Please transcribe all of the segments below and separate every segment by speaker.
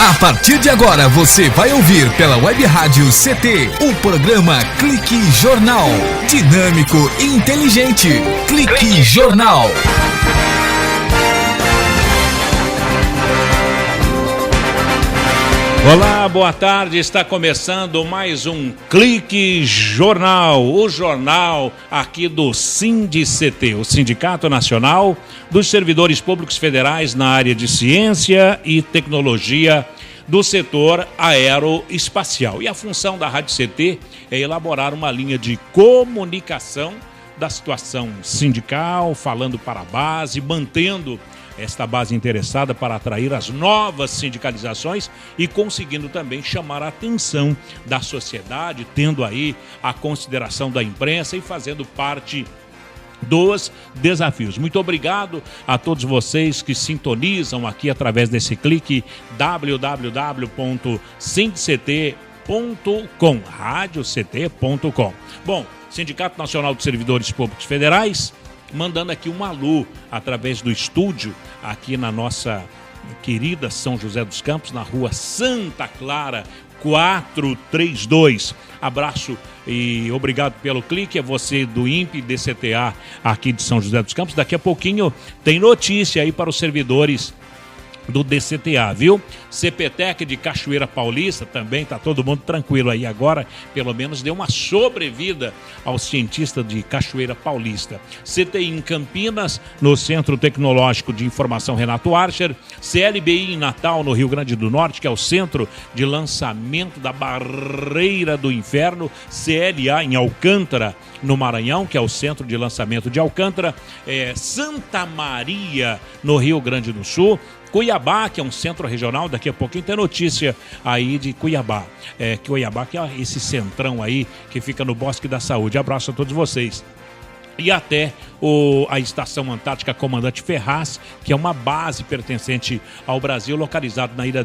Speaker 1: A partir de agora você vai ouvir pela Web Rádio CT o programa Clique Jornal. Dinâmico e inteligente. Clique Jornal.
Speaker 2: Olá, boa tarde. Está começando mais um Clique Jornal, o jornal aqui do SINDICT, o Sindicato Nacional dos Servidores Públicos Federais na área de Ciência e Tecnologia do setor aeroespacial. E a função da Rádio CT é elaborar uma linha de comunicação da situação sindical, falando para a base, mantendo esta base interessada para atrair as novas sindicalizações e conseguindo também chamar a atenção da sociedade, tendo aí a consideração da imprensa e fazendo parte dos desafios. Muito obrigado a todos vocês que sintonizam aqui através desse clique www.sindict.com, radioct.com. Bom, Sindicato Nacional de Servidores Públicos Federais, mandando aqui um alô através do estúdio aqui na nossa querida São José dos Campos, na rua Santa Clara 432. Abraço e obrigado pelo clique, é você do INPE DCTA aqui de São José dos Campos. Daqui a pouquinho tem notícia aí para os servidores do DCTA, viu? CPTEC de Cachoeira Paulista também, tá todo mundo tranquilo aí agora, pelo menos deu uma sobrevida aos cientistas de Cachoeira Paulista. CTI em Campinas, no Centro Tecnológico de Informação Renato Archer, CLBI em Natal, no Rio Grande do Norte, que é o Centro de Lançamento da Barreira do Inferno, CLA em Alcântara, no Maranhão, que é o Centro de Lançamento de Alcântara, Santa Maria, no Rio Grande do Sul, Cuiabá, que é um centro regional, daqui a pouquinho tem notícia aí de Cuiabá. Cuiabá, que é esse centrão aí que fica no Bosque da Saúde. Abraço a todos vocês. E até a Estação Antártica Comandante Ferraz, que é uma base pertencente ao Brasil, localizado na Ilha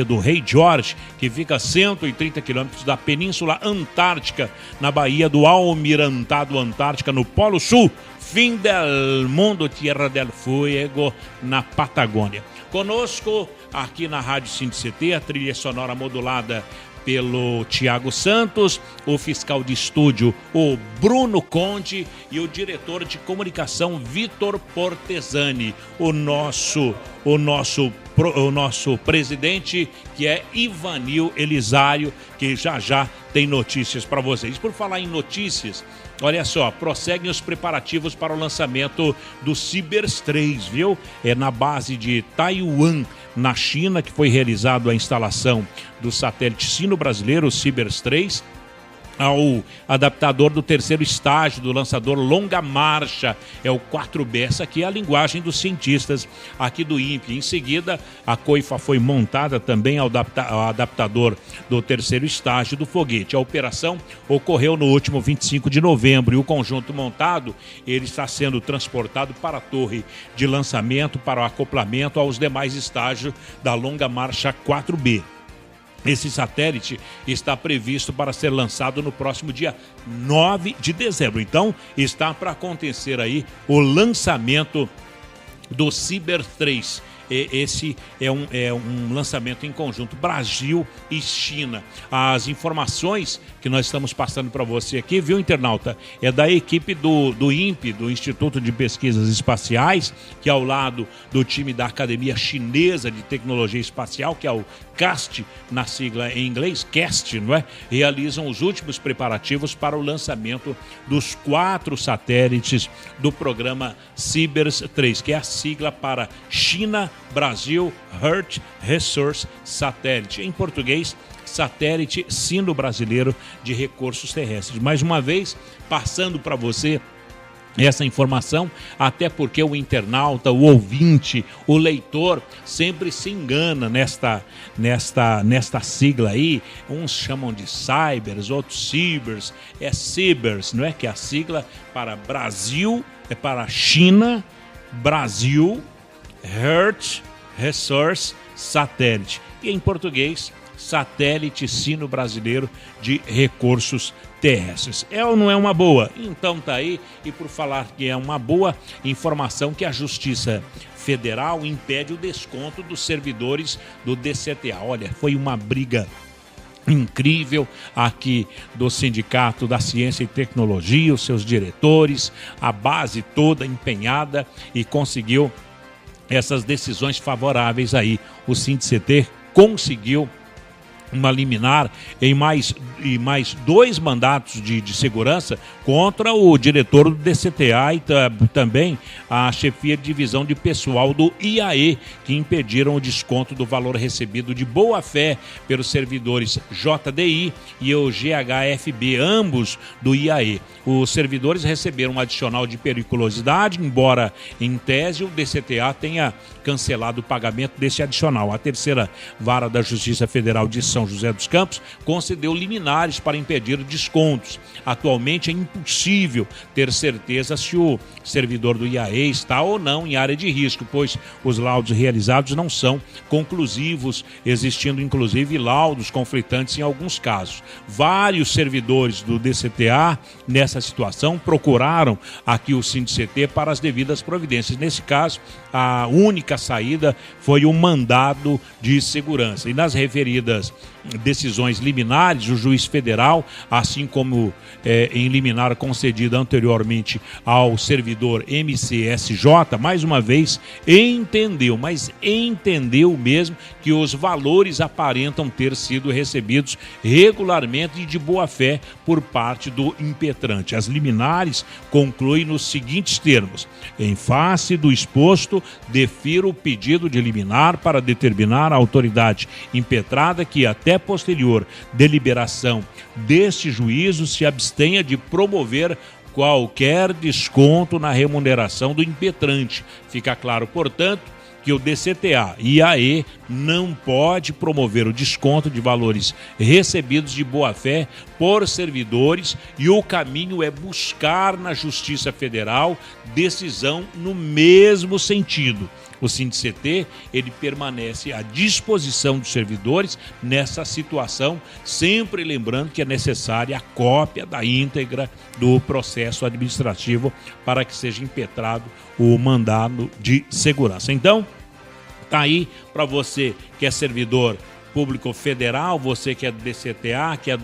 Speaker 2: do Rei Jorge, que fica a 130 quilômetros da Península Antártica, na Baía do Almirantado Antártica, no Polo Sul. Fim del mundo, Tierra del Fuego, na Patagônia. Conosco, aqui na Rádio SINDICT, a trilha sonora modulada pelo Tiago Santos, o fiscal de estúdio, o Bruno Conde, e o diretor de comunicação, Vitor Portesani, o nosso presidente, que é Ivanil Elisário, que já tem notícias para vocês. Por falar em notícias, olha só, prosseguem os preparativos para o lançamento do Cibers 3, viu? É na base de Taiwan, na China, que foi realizado a instalação do satélite sino-brasileiro, o Cibers 3, ao adaptador do terceiro estágio do lançador Longa Marcha, é o 4B. Essa aqui é a linguagem dos cientistas aqui do INPE. Em seguida, a coifa foi montada também ao adaptador do terceiro estágio do foguete. A operação ocorreu no último 25 de novembro e o conjunto montado, ele está sendo transportado para a torre de lançamento para o acoplamento aos demais estágios da Longa Marcha 4B. Esse satélite está previsto para ser lançado no próximo dia 9 de dezembro. Então, está para acontecer aí o lançamento do Cibers 3. Esse é um lançamento em conjunto, Brasil e China. As informações que nós estamos passando para você aqui, viu, internauta, é da equipe do INPE, do Instituto de Pesquisas Espaciais, que é ao lado do time da Academia Chinesa de Tecnologia Espacial, que é o CAST, na sigla em inglês, CAST, não é? Realizam os últimos preparativos para o lançamento dos 4 satélites do programa Cibers 3, que é a sigla para China, Brasil, Earth Resource Satellite. Em português, Satélite Sino-Brasileiro de Recursos Terrestres. Mais uma vez, passando para você essa informação, até porque o internauta, o ouvinte, o leitor sempre se engana nesta sigla aí. Uns chamam de Cybers, outros Cibers. É Cibers, não é? Que é a sigla para Brasil, é para China, Brasil, Earth Resource Satellite. E em português, Satélite Sino-Brasileiro de Recursos terrestres. É ou não é uma boa? Então tá aí, e por falar que é uma boa, informação que a Justiça Federal impede o desconto dos servidores do DCTA. Olha, foi uma briga incrível aqui do Sindicato da Ciência e Tecnologia, os seus diretores, a base toda empenhada e conseguiu essas decisões favoráveis aí. O SINDICT conseguiu uma liminar em mais 2 mandatos de segurança contra o diretor do DCTA e também a chefia de divisão de pessoal do IAE, que impediram o desconto do valor recebido de boa-fé pelos servidores JDI e o GHFB, ambos do IAE. Os servidores receberam um adicional de periculosidade, embora em tese o DCTA tenha cancelado o pagamento desse adicional. A terceira vara da Justiça Federal de São José dos Campos concedeu liminares para impedir descontos. Atualmente é impossível ter certeza se o servidor do IAE está ou não em área de risco, pois os laudos realizados não são conclusivos, existindo inclusive laudos conflitantes em alguns casos. Vários servidores do DCTA nessa situação procuraram aqui o SINDICT para as devidas providências. Nesse caso, a única saída foi o mandado de segurança. E nas referidas decisões liminares, o juiz federal, assim como em liminar concedida anteriormente ao servidor MCSJ, mais uma vez entendeu, mas entendeu mesmo que os valores aparentam ter sido recebidos regularmente e de boa fé por parte do impetrante. As liminares concluem nos seguintes termos: em face do exposto, defiro o pedido de liminar para determinar a autoridade impetrada que até posterior deliberação deste juízo se abstenha de promover qualquer desconto na remuneração do impetrante. Fica claro, portanto, que o DCTA e IAE não pode promover o desconto de valores recebidos de boa-fé por servidores, e o caminho é buscar na Justiça Federal decisão no mesmo sentido. O SINDICT, ele permanece à disposição dos servidores nessa situação, sempre lembrando que é necessária a cópia da íntegra do processo administrativo para que seja impetrado o mandado de segurança. Então, tá aí para você que é servidor público federal, você que é do DCTA, que é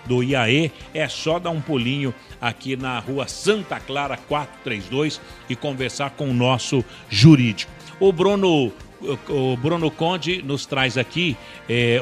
Speaker 2: do IAE, é só dar um pulinho aqui na rua Santa Clara 432 e conversar com o nosso jurídico. O Bruno Conde nos traz aqui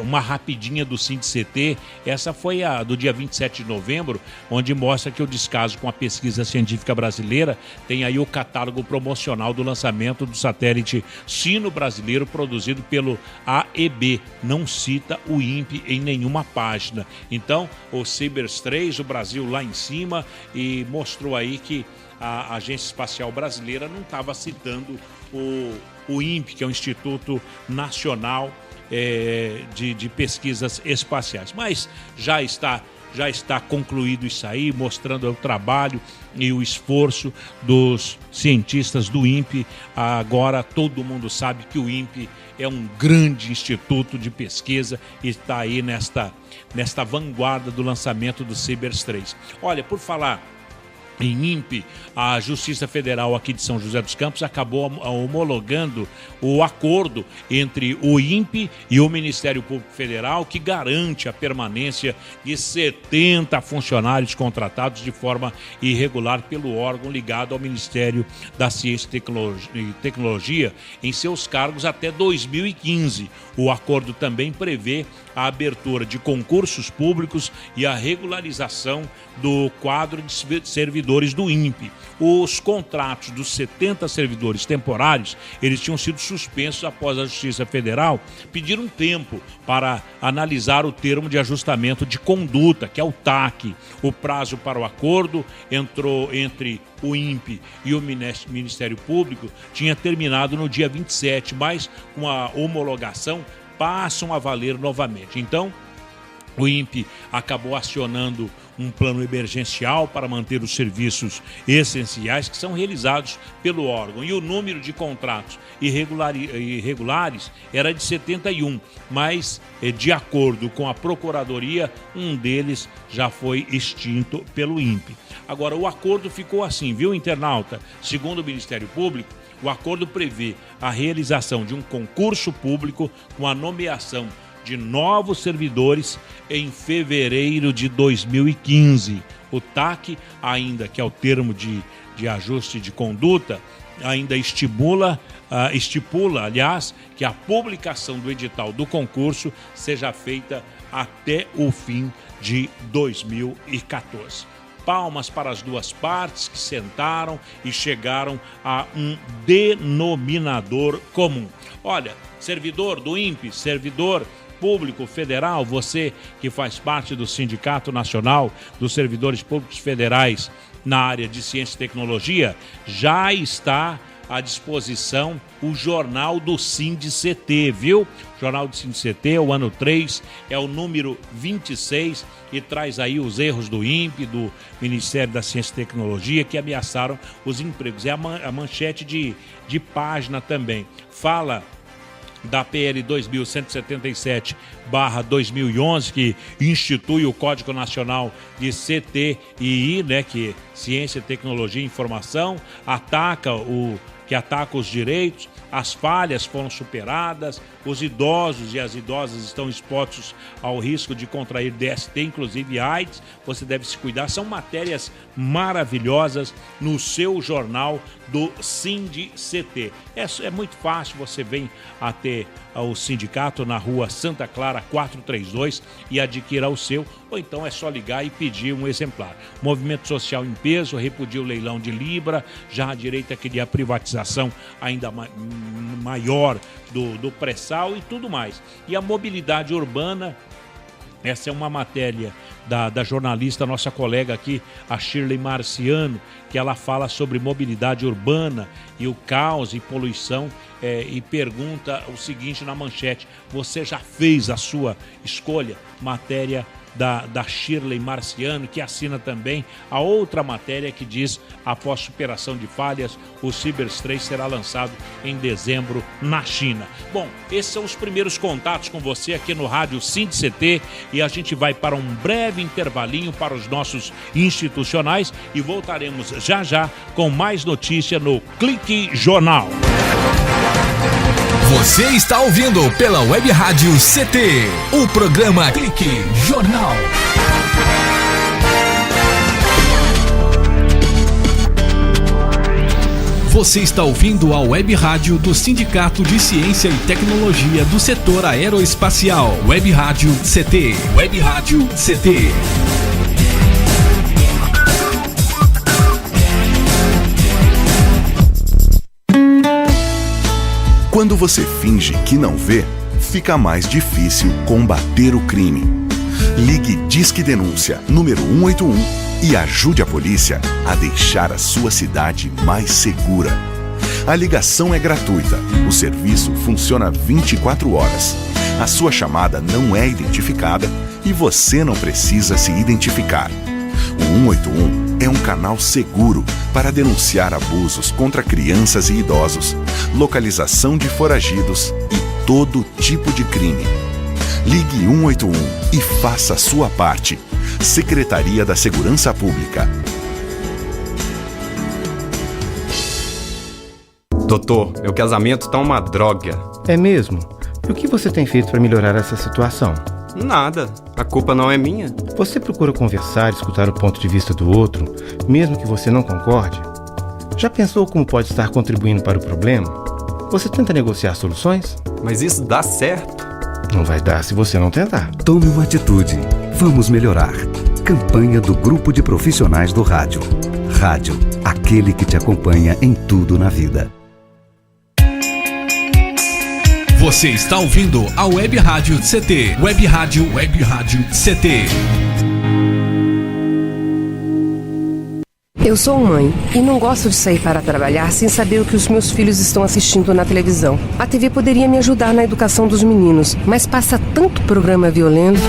Speaker 2: uma rapidinha do SINDICT. Essa foi a do dia 27 de novembro, onde mostra que o descaso com a pesquisa científica brasileira tem aí o catálogo promocional do lançamento do satélite Sino brasileiro produzido pelo AEB. Não cita o INPE em nenhuma página. Então, o Cibers 3, o Brasil lá em cima, e mostrou aí que a Agência Espacial Brasileira não estava citando o INPE, que é o Instituto Nacional de Pesquisas Espaciais. Mas já está concluído isso aí, mostrando o trabalho e o esforço dos cientistas do INPE. Agora todo mundo sabe que o INPE é um grande instituto de pesquisa e está aí nesta vanguarda do lançamento do Cibers 3. Olha, por falar em INPE, a Justiça Federal aqui de São José dos Campos acabou homologando o acordo entre o INPE e o Ministério Público Federal, que garante a permanência de 70 funcionários contratados de forma irregular pelo órgão ligado ao Ministério da Ciência e Tecnologia em seus cargos até 2015. O acordo também prevê a abertura de concursos públicos e a regularização do quadro de servidores do INPE. Os contratos dos 70 servidores temporários, eles tinham sido suspensos após a Justiça Federal pedir um tempo para analisar o termo de ajustamento de conduta, que é o TAC. O prazo para o acordo entre o INPE e o Ministério Público tinha terminado no dia 27, mas com a homologação passam a valer novamente. Então, O INPE acabou acionando um plano emergencial para manter os serviços essenciais que são realizados pelo órgão. E o número de contratos irregulares era de 71, mas, de acordo com a Procuradoria, um deles já foi extinto pelo INPE. Agora, o acordo ficou assim, viu, internauta? Segundo o Ministério Público, o acordo prevê a realização de um concurso público com a nomeação de novos servidores em fevereiro de 2015. O TAC, ainda que é o termo de ajuste de conduta, ainda estipula, aliás, que a publicação do edital do concurso seja feita até o fim de 2014. Palmas para as duas partes que sentaram e chegaram a um denominador comum. Olha, servidor do INPE, servidor Público Federal, você que faz parte do Sindicato Nacional dos Servidores Públicos Federais na área de Ciência e Tecnologia, já está à disposição o Jornal do Sindict, viu? O Jornal do Sindict, o ano 3, é o número 26 e traz aí os erros do INPE, do Ministério da Ciência e Tecnologia, que ameaçaram os empregos. É a manchete de página também. Fala da PL 2177/2011, que institui o Código Nacional de CTI, né, que Ciência, Tecnologia e Informação, ataca os direitos, as falhas foram superadas, os idosos e as idosas estão expostos ao risco de contrair DST, inclusive AIDS. Você deve se cuidar. São matérias maravilhosas no seu jornal do Sindict. É muito fácil, você vem até o sindicato na rua Santa Clara 432 e adquira o seu, ou então é só ligar e pedir um exemplar. Movimento Social em Peso repudia o leilão de Libra, já a direita queria a privatização ainda maior do pré-sal e tudo mais. E a mobilidade urbana, essa é uma matéria da jornalista, nossa colega aqui, a Shirley Marciano, que ela fala sobre mobilidade urbana e o caos e poluição, e pergunta o seguinte na manchete: você já fez a sua escolha? Matéria da Shirley Marciano, que assina também a outra matéria que diz: após superação de falhas, o Cibers 3 será lançado em dezembro na China. Bom, esses são os primeiros contatos com você aqui no Rádio Sindict, e a gente vai para um breve intervalinho para os nossos institucionais e voltaremos já com mais notícia no Clique Jornal.
Speaker 1: Você está ouvindo pela Web Rádio CT, o programa Clique Jornal. Você está ouvindo a Web Rádio do Sindicato de Ciência e Tecnologia do Setor Aeroespacial. Web Rádio CT. Web Rádio CT.
Speaker 3: Quando você finge que não vê, fica mais difícil combater o crime. Ligue Disque Denúncia número 181 e ajude a polícia a deixar a sua cidade mais segura. A ligação é gratuita, o serviço funciona 24 horas. A sua chamada não é identificada e você não precisa se identificar. O 181 é um canal seguro para denunciar abusos contra crianças e idosos, localização de foragidos e todo tipo de crime. Ligue 181 e faça a sua parte. Secretaria da Segurança Pública.
Speaker 4: Doutor, meu casamento tá uma droga.
Speaker 5: É mesmo? E o que você tem feito para melhorar essa situação?
Speaker 4: Nada. A culpa não é minha.
Speaker 5: Você procura conversar, escutar o ponto de vista do outro, mesmo que você não concorde? Já pensou como pode estar contribuindo para o problema? Você tenta negociar soluções?
Speaker 4: Mas isso dá certo?
Speaker 5: Não vai dar se você não tentar.
Speaker 6: Tome uma atitude. Vamos melhorar. Campanha do Grupo de Profissionais do Rádio. Rádio, aquele que te acompanha em tudo na vida.
Speaker 1: Você está ouvindo a Web Rádio CT. Web Rádio CT.
Speaker 7: Eu sou mãe e não gosto de sair para trabalhar sem saber o que os meus filhos estão assistindo na televisão. A TV poderia me ajudar na educação dos meninos, mas passa tanto programa violento.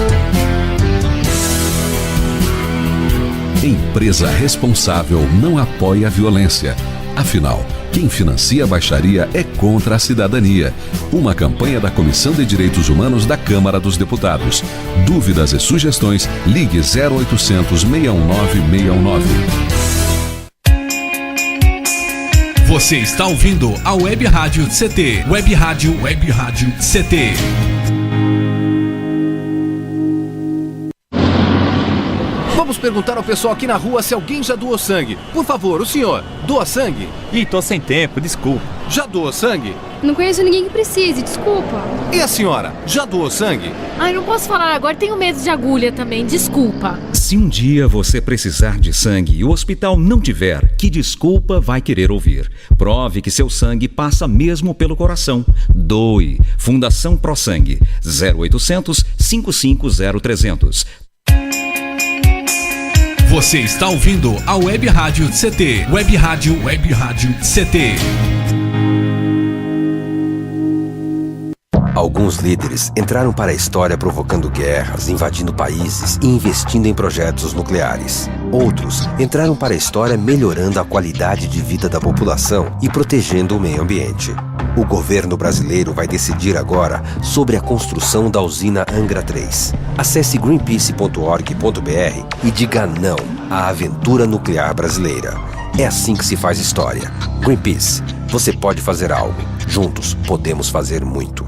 Speaker 8: Empresa responsável não apoia a violência. Afinal, quem financia a baixaria é contra a cidadania. Uma campanha da Comissão de Direitos Humanos da Câmara dos Deputados. Dúvidas e sugestões, ligue 0800 619 619.
Speaker 1: Você está ouvindo a Web Rádio CT. Web Rádio CT.
Speaker 9: Vamos perguntar ao pessoal aqui na rua se alguém já doou sangue. Por favor, o senhor, doa sangue?
Speaker 10: Ih, tô sem tempo, desculpa.
Speaker 9: Já doou sangue?
Speaker 11: Não conheço ninguém que precise, desculpa.
Speaker 9: E a senhora, já doou sangue?
Speaker 11: Ai, não posso falar agora, tenho medo de agulha também, desculpa.
Speaker 12: Se um dia você precisar de sangue e o hospital não tiver, que desculpa vai querer ouvir? Prove que seu sangue passa mesmo pelo coração. Doe. Fundação Pro Sangue. 0800 550 300.
Speaker 1: Você está ouvindo a Web Rádio CT. Web Rádio CT.
Speaker 13: Alguns líderes entraram para a história provocando guerras, invadindo países e investindo em projetos nucleares. Outros entraram para a história melhorando a qualidade de vida da população e protegendo o meio ambiente. O governo brasileiro vai decidir agora sobre a construção da usina Angra 3. Acesse greenpeace.org.br e diga não à aventura nuclear brasileira. É assim que se faz história. Greenpeace, você pode fazer algo. Juntos podemos fazer muito.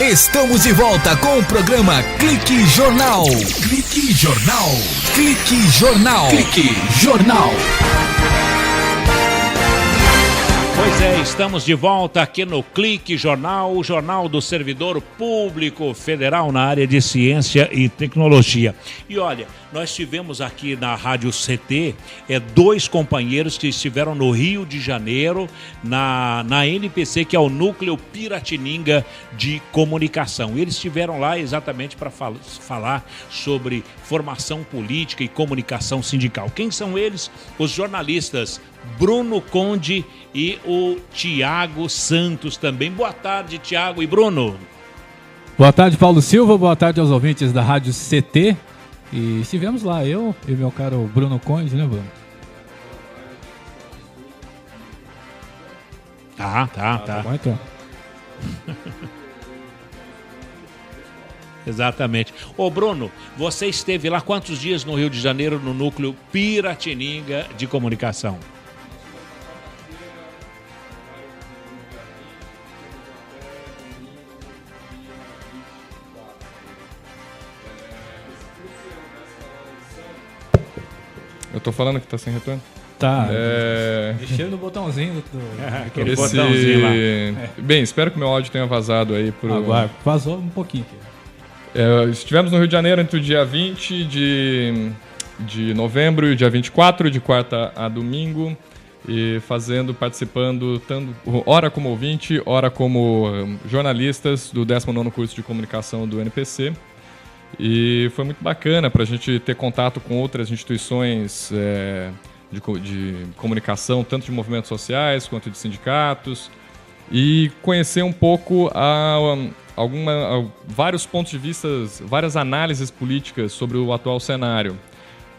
Speaker 1: Estamos de volta com o programa Clique Jornal. Clique Jornal. Clique Jornal. Clique Jornal.
Speaker 2: Pois é, estamos de volta aqui no Clique Jornal, o jornal do servidor público federal na área de ciência e tecnologia. E olha, nós tivemos aqui na Rádio CT dois companheiros que estiveram no Rio de Janeiro, na NPC, que é o Núcleo Piratininga de Comunicação. Eles estiveram lá exatamente para falar sobre formação política e comunicação sindical. Quem são eles? Os jornalistas Bruno Conde e o Tiago Santos também. Boa tarde, Tiago e Bruno.
Speaker 14: Boa tarde, Paulo Silva. Boa tarde aos ouvintes da Rádio CT. E estivemos lá, eu e meu caro Bruno Conde, né, Bruno?
Speaker 2: Tá
Speaker 14: bom, então.
Speaker 2: Exatamente. Ô Bruno, você esteve lá quantos dias no Rio de Janeiro no Núcleo Piratininga de Comunicação?
Speaker 15: Eu tô falando que tá sem retorno?
Speaker 14: Tá. Mexendo no botãozinho
Speaker 15: aquele
Speaker 2: botãozinho lá.
Speaker 15: Bem, espero que meu áudio tenha vazado aí.
Speaker 14: Agora, vazou um pouquinho aqui.
Speaker 15: Estivemos no Rio de Janeiro entre o dia 20 de novembro e o dia 24, de quarta a domingo, e participando, ora como ouvinte, ora como jornalistas do 19º curso de comunicação do NPC. E foi muito bacana para a gente ter contato com outras instituições de comunicação, tanto de movimentos sociais quanto de sindicatos, e conhecer um pouco vários pontos de vista, várias análises políticas sobre o atual cenário.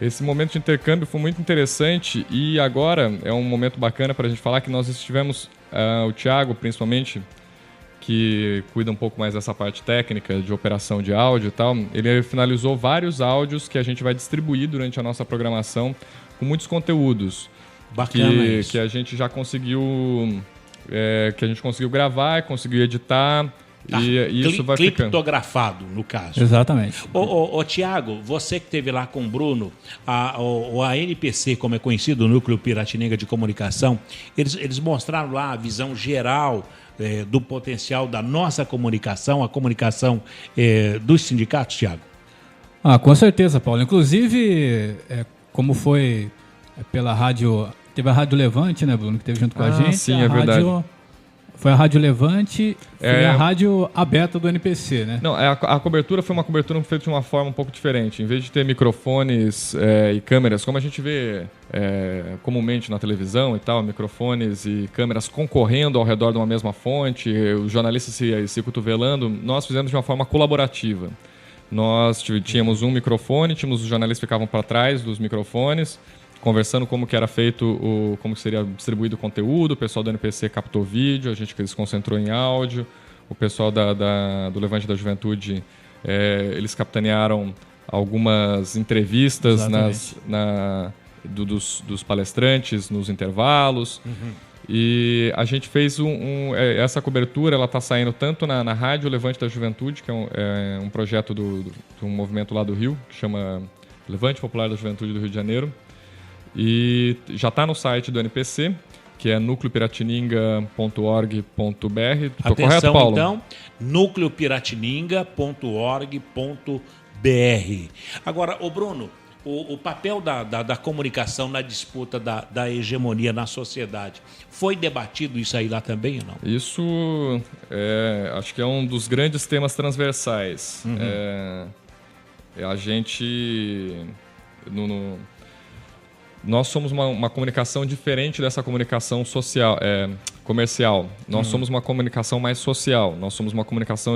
Speaker 15: Esse momento de intercâmbio foi muito interessante e agora é um momento bacana para a gente falar que nós estivemos, o Thiago principalmente, que cuida um pouco mais dessa parte técnica de operação de áudio e tal, ele finalizou vários áudios que a gente vai distribuir durante a nossa programação com muitos conteúdos.
Speaker 2: Bacana
Speaker 15: que a gente já conseguiu gravar, conseguiu editar.
Speaker 2: Tá.
Speaker 15: E isso vai ficando
Speaker 2: criptografado, no caso.
Speaker 14: Exatamente.
Speaker 2: Ô Tiago, você que esteve lá com o Bruno, a NPC, como é conhecido, o Núcleo Piratininga de Comunicação, eles mostraram lá a visão geral do potencial da nossa comunicação, a comunicação dos sindicatos, Tiago?
Speaker 14: Com certeza, Paulo. Inclusive, como foi pela rádio, teve a Rádio Levante, né, Bruno, que esteve junto com a gente.
Speaker 15: Sim, é verdade.
Speaker 14: Foi a Rádio Levante, foi a rádio aberta do NPC, né?
Speaker 15: Não, a cobertura foi uma cobertura feita de uma forma um pouco diferente. Em vez de ter microfones e câmeras, como a gente vê comumente na televisão e tal, microfones e câmeras concorrendo ao redor de uma mesma fonte, os jornalistas se cotovelando, nós fizemos de uma forma colaborativa. Nós tínhamos um microfone, tínhamos os jornalistas que ficavam para trás dos microfones, conversando como que era feito, como que seria distribuído o conteúdo. O pessoal do NPC captou vídeo, a gente se concentrou em áudio. O pessoal do Levante da Juventude, eles capitanearam algumas entrevistas dos palestrantes nos intervalos. E a gente fez essa cobertura, ela está saindo tanto na Rádio Levante da Juventude, que é um projeto de um movimento lá do Rio, que chama Levante Popular da Juventude do Rio de Janeiro. E já está no site do NPC, que é nucleopiratininga.org.br. Estou correto, Paulo?
Speaker 2: Então, nucleopiratininga.org.br. Agora, Bruno, o papel da comunicação na disputa da hegemonia na sociedade, foi debatido isso aí lá também ou não?
Speaker 15: Isso, acho que é um dos grandes temas transversais. A gente... Nós somos uma comunicação diferente dessa comunicação comercial. Nós somos uma comunicação mais social. Nós somos uma comunicação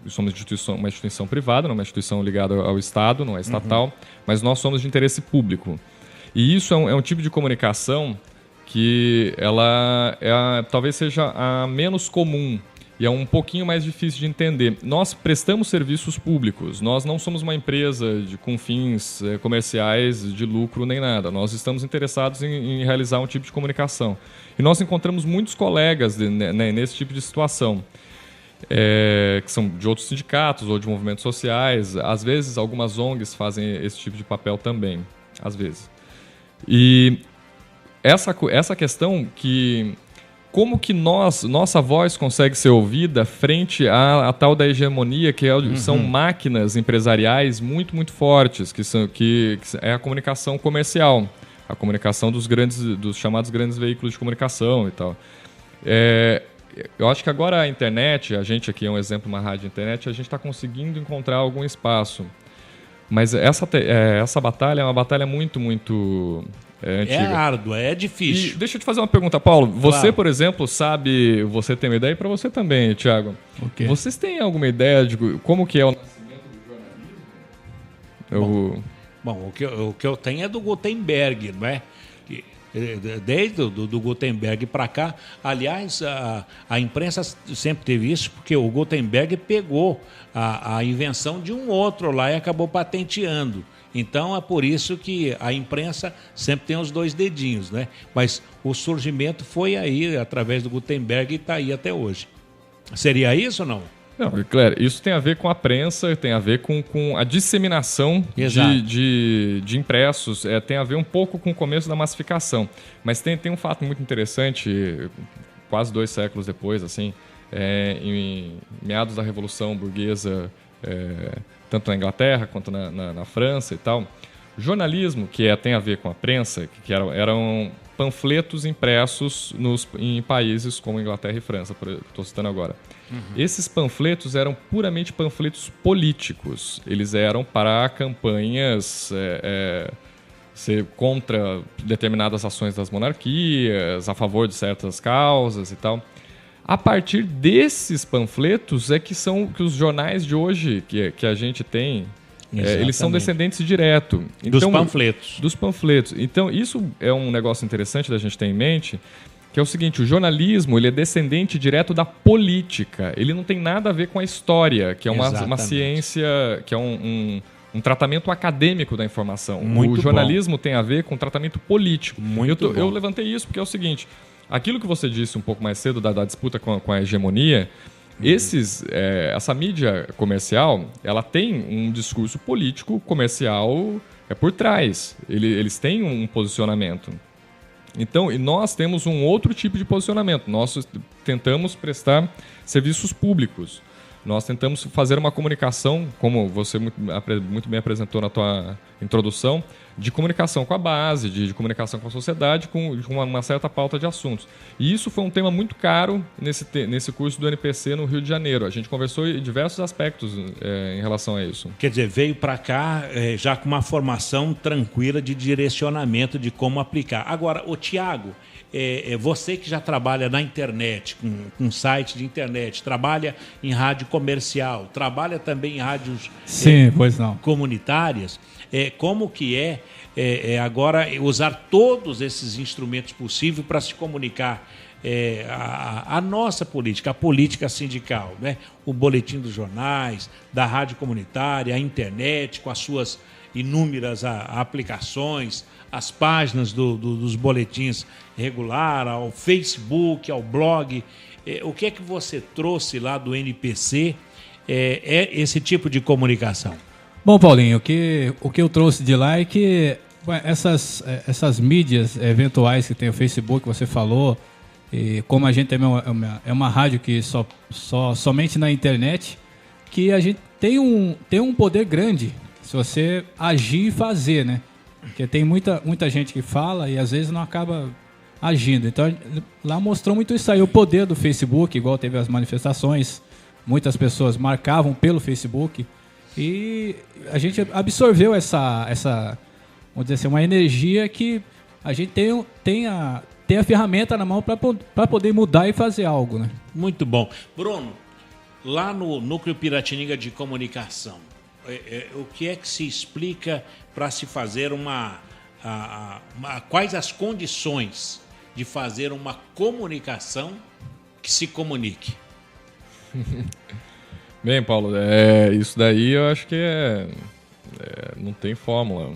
Speaker 15: somos uma instituição privada, não é uma instituição ligada ao Estado, não é estatal, mas nós somos de interesse público. E isso é um tipo de comunicação que ela talvez seja a menos comum e é um pouquinho mais difícil de entender. Nós prestamos serviços públicos, nós não somos uma empresa com fins comerciais de lucro nem nada. Nós estamos interessados em realizar um tipo de comunicação. E nós encontramos muitos colegas nesse tipo de situação, que são de outros sindicatos ou de movimentos sociais. Às vezes, algumas ONGs fazem esse tipo de papel também, às vezes. E essa questão que... Como que nossa voz consegue ser ouvida frente à tal da hegemonia, que são máquinas empresariais muito, muito fortes, que é a comunicação comercial, a comunicação dos chamados grandes veículos de comunicação e tal. Eu acho que agora a internet, a gente aqui é um exemplo, uma rádio internet, a gente está conseguindo encontrar algum espaço. Mas essa batalha é uma batalha muito, muito...
Speaker 2: É árdua, é difícil.
Speaker 15: E deixa eu te fazer uma pergunta, Paulo. Você, por exemplo, sabe... Você tem uma ideia, e para você também, Thiago.
Speaker 14: Okay.
Speaker 15: Vocês têm alguma ideia de como que é o nascimento do jornalismo?
Speaker 2: Bom, o que eu tenho é do Gutenberg, não é? Desde do Gutenberg para cá. Aliás, a imprensa sempre teve isso, porque o Gutenberg pegou a invenção de um outro lá e acabou patenteando. Então é por isso que a imprensa sempre tem os dois dedinhos, né? Mas o surgimento foi aí através do Gutenberg e está aí até hoje. Seria isso ou não?
Speaker 15: Não, Claire, isso tem a ver com a prensa, tem a ver com a disseminação de impressos, tem a ver um pouco com o começo da massificação. Mas tem um fato muito interessante, quase 2 séculos depois, assim, em meados da Revolução Burguesa, tanto na Inglaterra quanto na França e tal, jornalismo, que tem a ver com a prensa, que eram panfletos impressos em países como Inglaterra e França, estou citando agora. Esses panfletos eram puramente panfletos políticos. Eles eram para campanhas ser contra determinadas ações das monarquias, a favor de certas causas e tal. A partir desses panfletos que os jornais de hoje que a gente tem, eles são descendentes direto. Então, dos panfletos. Então, isso é um negócio interessante da gente ter em mente, que é o seguinte: o jornalismo ele é descendente direto da política. Ele não tem nada a ver com a história, que é uma ciência, que é um tratamento acadêmico da informação. O jornalismo tem a ver com tratamento político. Eu levantei isso porque é o seguinte... Aquilo que você disse um pouco mais cedo da disputa com a hegemonia, essa mídia comercial, ela tem um discurso político comercial por trás. Eles têm um posicionamento. Então, e nós temos um outro tipo de posicionamento. Nós tentamos prestar serviços públicos. Nós tentamos fazer uma comunicação, como você muito bem apresentou na tua introdução, de comunicação com a base, de comunicação com a sociedade, com uma certa pauta de assuntos. E isso foi um tema muito caro nesse curso do NPC no Rio de Janeiro. A gente conversou em diversos aspectos em relação a isso.
Speaker 2: Quer dizer, veio para cá já com uma formação tranquila de direcionamento de como aplicar. Agora, Tiago, você que já trabalha na internet, com site de internet, trabalha em rádio comercial, trabalha também em rádios comunitárias, como que agora usar todos esses instrumentos possíveis para se comunicar a nossa política, a política sindical, né? O boletim dos jornais, da rádio comunitária, a internet com as suas inúmeras aplicações, as páginas dos boletins regular, ao Facebook, ao blog. O que é que você trouxe lá do NPC, esse tipo de comunicação?
Speaker 14: Bom, Paulinho, o que eu trouxe de lá é que essas mídias eventuais que tem o Facebook, você falou, e como a gente também é uma rádio que somente na internet, que a gente tem um poder grande se você agir e fazer, né? Porque tem muita gente que fala e às vezes não acaba agindo. Então lá mostrou muito isso aí, o poder do Facebook, igual teve as manifestações, muitas pessoas marcavam pelo Facebook e a gente absorveu essa vamos dizer assim, uma energia que a gente tem a ferramenta na mão para poder mudar e fazer algo, né?
Speaker 2: Muito bom. Bruno, lá no Núcleo Piratininga de Comunicação, o que é que se explica para se fazer quais as condições de fazer uma comunicação que se comunique?
Speaker 15: Bem, Paulo, isso daí eu acho que não tem fórmula.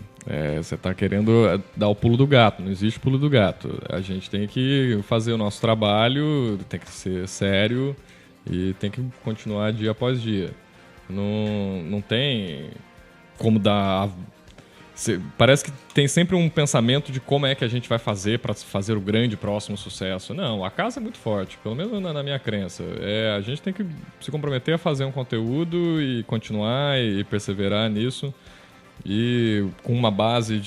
Speaker 15: Você está querendo dar o pulo do gato, não existe pulo do gato. A gente tem que fazer o nosso trabalho, tem que ser sério e tem que continuar dia após dia. Não tem como dar... Parece que tem sempre um pensamento de como é que a gente vai fazer para fazer o grande próximo sucesso. Não, a casa é muito forte, pelo menos na minha crença. A gente tem que se comprometer a fazer um conteúdo e continuar e perseverar nisso. E com uma base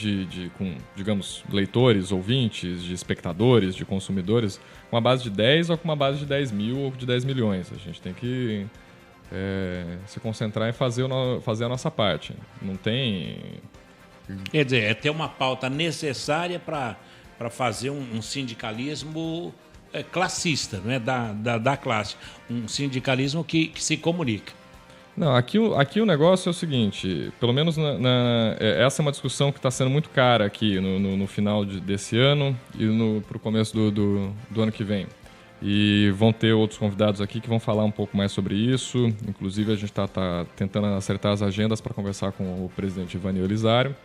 Speaker 15: com, digamos, leitores, ouvintes, de espectadores, de consumidores, uma base de 10 ou com uma base de 10 mil ou de 10 milhões. A gente tem que se concentrar em fazer a nossa parte. Não tem...
Speaker 2: Quer dizer, ter uma pauta necessária para fazer um sindicalismo classista, não é? Da classe. Um sindicalismo que se comunica.
Speaker 15: Não, aqui o negócio é o seguinte, pelo menos essa é uma discussão que está sendo muito cara aqui no final desse ano e para o começo do ano que vem. E vão ter outros convidados aqui que vão falar um pouco mais sobre isso. Inclusive, a gente está tentando acertar as agendas para conversar com o presidente Ivanil Elisário,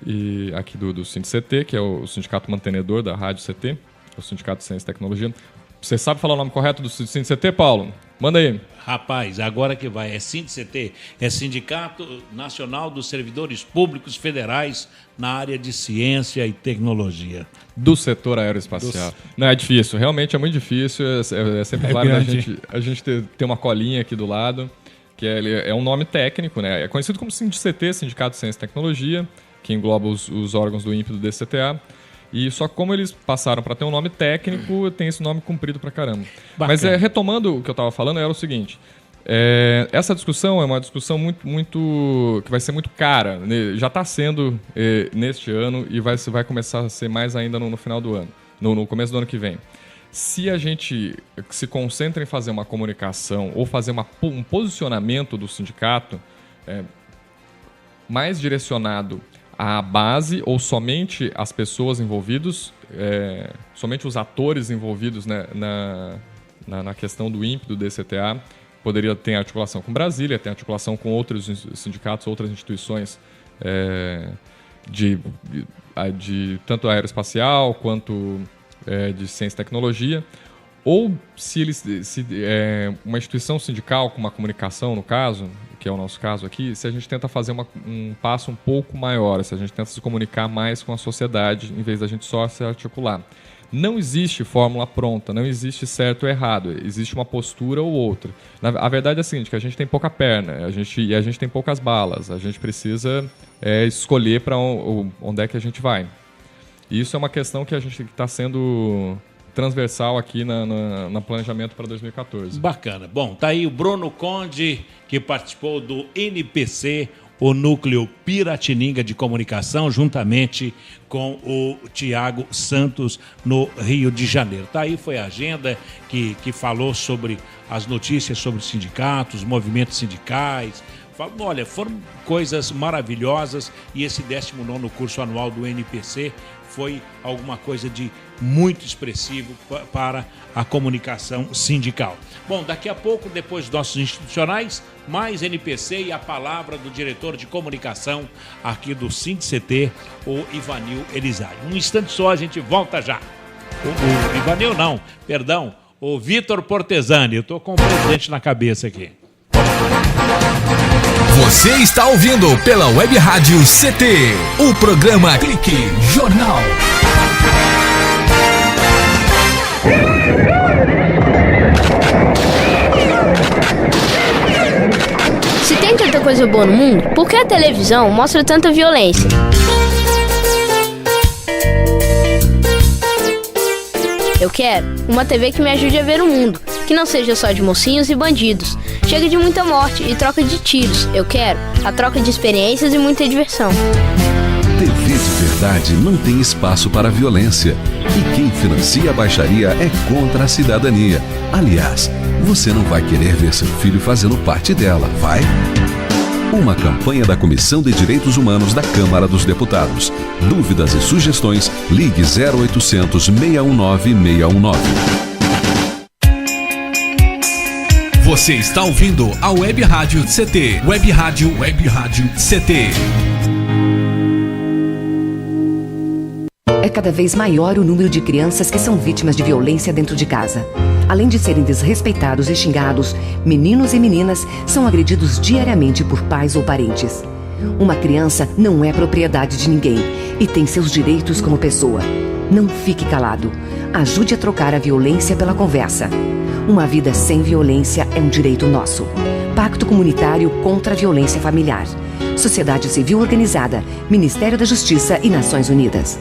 Speaker 15: e aqui do SINDCT, que é o sindicato mantenedor da Rádio CT, o Sindicato de Ciência e Tecnologia. Você sabe falar o nome correto do SINDCT, Paulo? Manda aí.
Speaker 2: Rapaz, agora que vai. É SINDCT, é Sindicato Nacional dos Servidores Públicos Federais na área de ciência e tecnologia.
Speaker 15: Do setor aeroespacial. Não, é difícil, realmente é muito difícil. É sempre válido a gente ter uma colinha aqui do lado, que é um nome técnico, né? É conhecido como SINDCT, Sindicato de Ciência e Tecnologia, que engloba os órgãos do INPE e do DCTA. E só como eles passaram para ter um nome técnico, tem esse nome comprido pra caramba. Bacana. Mas retomando o que eu estava falando, era o seguinte. Essa discussão é uma discussão muito que vai ser muito cara. Né? Já está sendo neste ano e vai começar a ser mais ainda no final do ano, no começo do ano que vem. Se a gente se concentra em fazer uma comunicação ou fazer um posicionamento do sindicato mais direcionado à base ou somente as pessoas envolvidas, somente os atores envolvidos, né, na questão do INPE, do DCTA, poderia ter articulação com Brasília, ter articulação com outros sindicatos, outras instituições de tanto aeroespacial quanto de ciência e tecnologia, ou se uma instituição sindical com uma comunicação, no caso, que é o nosso caso aqui, se a gente tenta fazer um passo um pouco maior, se a gente tenta se comunicar mais com a sociedade, em vez da gente só se articular. Não existe fórmula pronta, não existe certo ou errado, existe uma postura ou outra. A verdade é a seguinte, que a gente tem pouca perna, e a gente tem poucas balas, a gente precisa escolher para onde é que a gente vai. E isso é uma questão que a gente está sendo transversal aqui no planejamento para 2014.
Speaker 2: Bacana. Bom, tá aí o Bruno Conde, que participou do NPC, o Núcleo Piratininga de Comunicação, juntamente com o Tiago Santos, no Rio de Janeiro. Tá aí, foi a agenda que falou sobre as notícias sobre sindicatos, movimentos sindicais. Olha, foram coisas maravilhosas e esse 19º curso anual do NPC foi alguma coisa de muito expressivo para a comunicação sindical. Bom, daqui a pouco, depois dos nossos institucionais, mais NPC e a palavra do diretor de comunicação aqui do SINDCT, o Ivanil Elizário. Um instante só, a gente volta já. O Ivanil não, perdão, o Vitor Portesani. Eu estou com o presidente na cabeça aqui.
Speaker 1: Você está ouvindo pela Web Rádio CT, o programa Clique Jornal.
Speaker 16: Se tem tanta coisa boa no mundo, por que a televisão mostra tanta violência? Eu quero uma TV que me ajude a ver o mundo, que não seja só de mocinhos e bandidos. Chega de muita morte e troca de tiros. Eu quero a troca de experiências e muita diversão.
Speaker 8: TV de verdade não tem espaço para violência. E quem financia a baixaria é contra a cidadania. Aliás, você não vai querer ver seu filho fazendo parte dela, vai? Uma campanha da Comissão de Direitos Humanos da Câmara dos Deputados. Dúvidas e sugestões, ligue 0800 619 619.
Speaker 1: Você está ouvindo a Web Rádio CT. Web Rádio CT.
Speaker 17: É cada vez maior o número de crianças que são vítimas de violência dentro de casa. Além de serem desrespeitados e xingados, meninos e meninas são agredidos diariamente por pais ou parentes. Uma criança não é propriedade de ninguém e tem seus direitos como pessoa. Não fique calado. Ajude a trocar a violência pela conversa. Uma vida sem violência é um direito nosso. Pacto Comunitário contra a Violência Familiar. Sociedade Civil Organizada, Ministério da Justiça e Nações Unidas.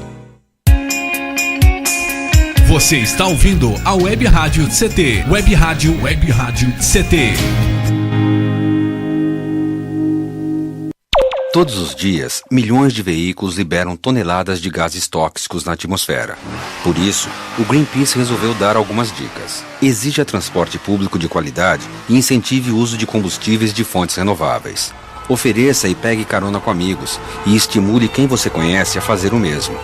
Speaker 1: Você está ouvindo a Web Rádio CT. Web Rádio CT.
Speaker 13: Todos os dias, milhões de veículos liberam toneladas de gases tóxicos na atmosfera. Por isso, o Greenpeace resolveu dar algumas dicas. Exija transporte público de qualidade e incentive o uso de combustíveis de fontes renováveis. Ofereça e pegue carona com amigos e estimule quem você conhece a fazer o mesmo.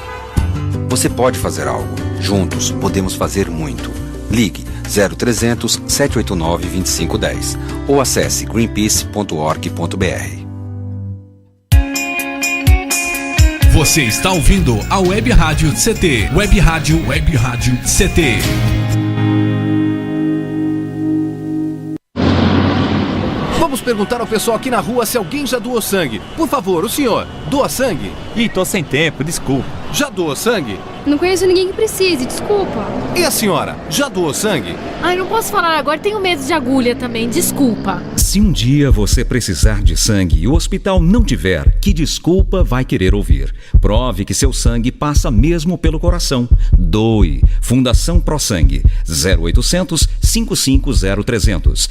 Speaker 13: Você pode fazer algo. Juntos, podemos fazer muito. Ligue 0300 789 2510 ou acesse greenpeace.org.br.
Speaker 1: Você está ouvindo a Web Rádio CT. Web Rádio CT.
Speaker 9: Vamos perguntar ao pessoal aqui na rua se alguém já doou sangue. Por favor, o senhor, doa sangue?
Speaker 10: Ih, tô sem tempo, desculpa.
Speaker 9: Já doou sangue?
Speaker 11: Não conheço ninguém que precise, desculpa.
Speaker 9: E a senhora, já doou sangue?
Speaker 11: Ai, não posso falar agora, tenho medo de agulha também, desculpa.
Speaker 12: Se um dia você precisar de sangue e o hospital não tiver, que desculpa vai querer ouvir? Prove que seu sangue passa mesmo pelo coração. Doe. Fundação Pro Sangue. 0800 550 300.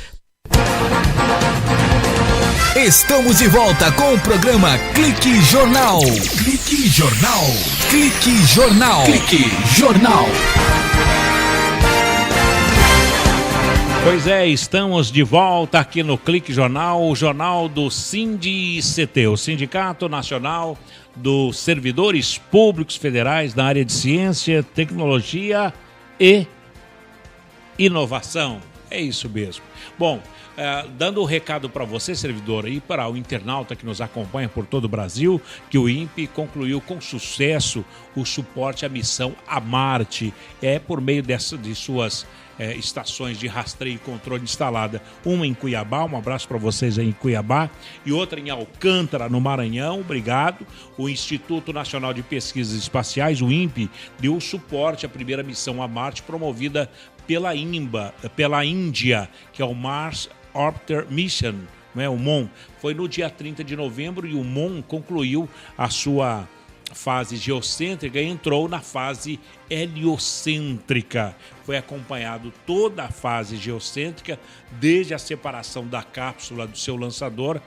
Speaker 1: Estamos de volta com o programa Clique Jornal. Clique Jornal. Clique Jornal. Clique Jornal.
Speaker 2: Pois é, estamos de volta aqui no Clique Jornal, o jornal do SINDCT, o Sindicato Nacional dos Servidores Públicos Federais da área de Ciência, Tecnologia e Inovação. É isso mesmo. Bom, dando um recado para você, servidor, e para o internauta que nos acompanha por todo o Brasil, que o INPE concluiu com sucesso o suporte à missão a Marte. É por meio de suas estações de rastreio e controle instalada, uma em Cuiabá, um abraço para vocês aí em Cuiabá, e outra em Alcântara, no Maranhão, obrigado. O Instituto Nacional de Pesquisas Espaciais, o INPE, deu suporte à primeira missão a Marte promovida pela Índia, que é o Mars Orbiter Mission, não é? O MON. Foi no dia 30 de novembro e o MON concluiu a sua fase geocêntrica e entrou na fase heliocêntrica. foi acompanhado toda a fase geocêntrica, desde a separação da cápsula do seu lançador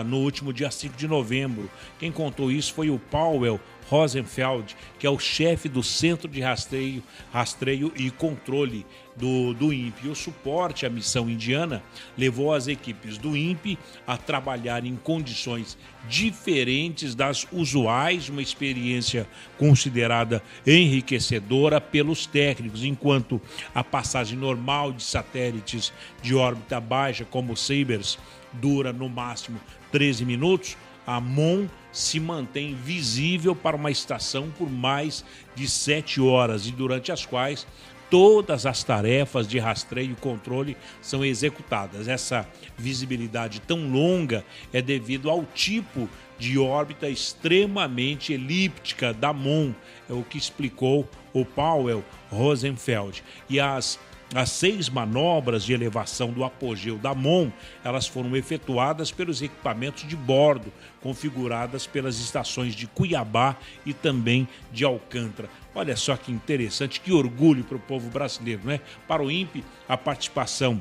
Speaker 2: no último dia 5 de novembro. Quem contou isso foi o Powell Rosenfeld, que é o chefe do Centro de Rastreio e Controle do INPE. O suporte à missão indiana levou as equipes do INPE a trabalhar em condições diferentes das usuais, uma experiência considerada enriquecedora pelos técnicos, enquanto a passagem normal de satélites de órbita baixa, como o Cibers, dura no máximo 13 minutos, a MON se mantém visível para uma estação por mais de 7 horas e durante as quais todas as tarefas de rastreio e controle são executadas. Essa visibilidade tão longa é devido ao tipo de órbita extremamente elíptica da MON, é o que explicou o Powell Rosenfeld. E as 6 manobras de elevação do apogeu da MON, elas foram efetuadas pelos equipamentos de bordo, configuradas pelas estações de Cuiabá e também de Alcântara. Olha só que interessante, que orgulho para o povo brasileiro, né? Para o INPE, a participação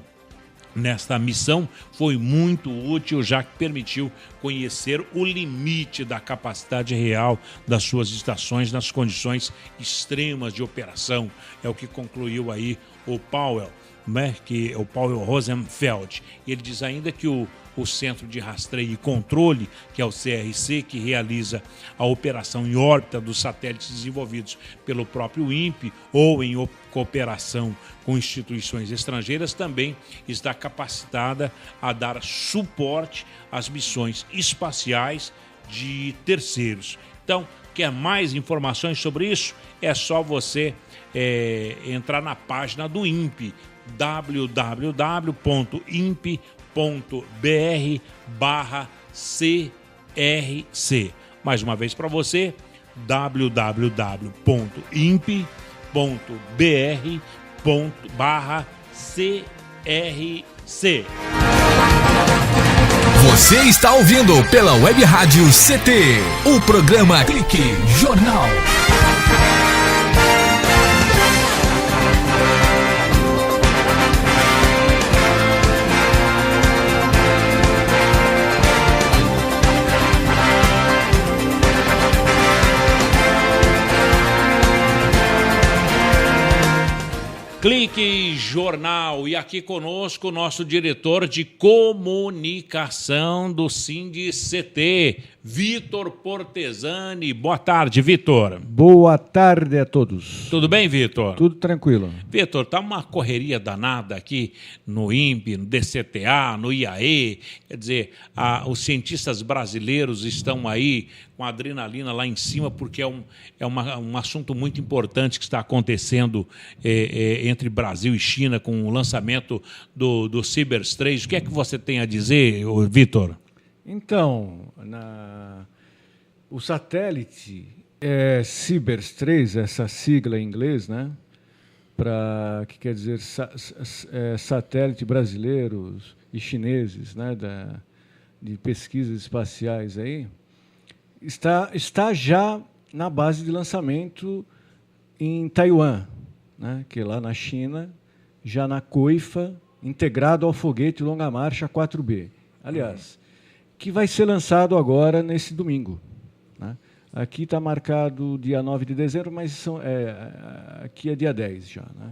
Speaker 2: nesta missão foi muito útil, já que permitiu conhecer o limite da capacidade real das suas estações nas condições extremas de operação. É o que concluiu aí o Powell, né? Que o Powell Rosenfeld. Ele diz ainda que o Centro de Rastreio e Controle, que é o CRC, que realiza a operação em órbita dos satélites desenvolvidos pelo próprio INPE ou em cooperação com instituições estrangeiras, também está capacitada a dar suporte às missões espaciais de terceiros. Então, quer mais informações sobre isso? É só você entrar na página do INPE, www.inpe.br/CRC. Mais uma vez para você, www.inpe.br/CRC.
Speaker 1: Você está ouvindo pela Web Rádio CT, o programa Clique Jornal.
Speaker 2: Clique Jornal, e aqui conosco o nosso diretor de comunicação do SINDI-CT, Vitor Portesani. Boa tarde, Vitor.
Speaker 18: Boa tarde a todos.
Speaker 2: Tudo bem, Vitor?
Speaker 18: Tudo tranquilo.
Speaker 2: Vitor, tá uma correria danada aqui no INPE, no DCTA, no IAE. Quer dizer, os cientistas brasileiros estão aí com a adrenalina lá em cima, porque é um assunto muito importante que está acontecendo entre Brasil e China com o lançamento do Cibers 3. O que é que você tem a dizer, Vitor?
Speaker 18: Então, o satélite Cibers 3, essa sigla em inglês, né? Que quer dizer satélite brasileiros e chineses, né? De pesquisas espaciais aí, está já na base de lançamento em Taiwan, né? Que é lá na China, já na coifa, integrado ao foguete longa marcha 4B. Aliás, que vai ser lançado agora nesse domingo, né? Aqui está marcado dia 9 de dezembro, mas aqui é dia 10 já, né?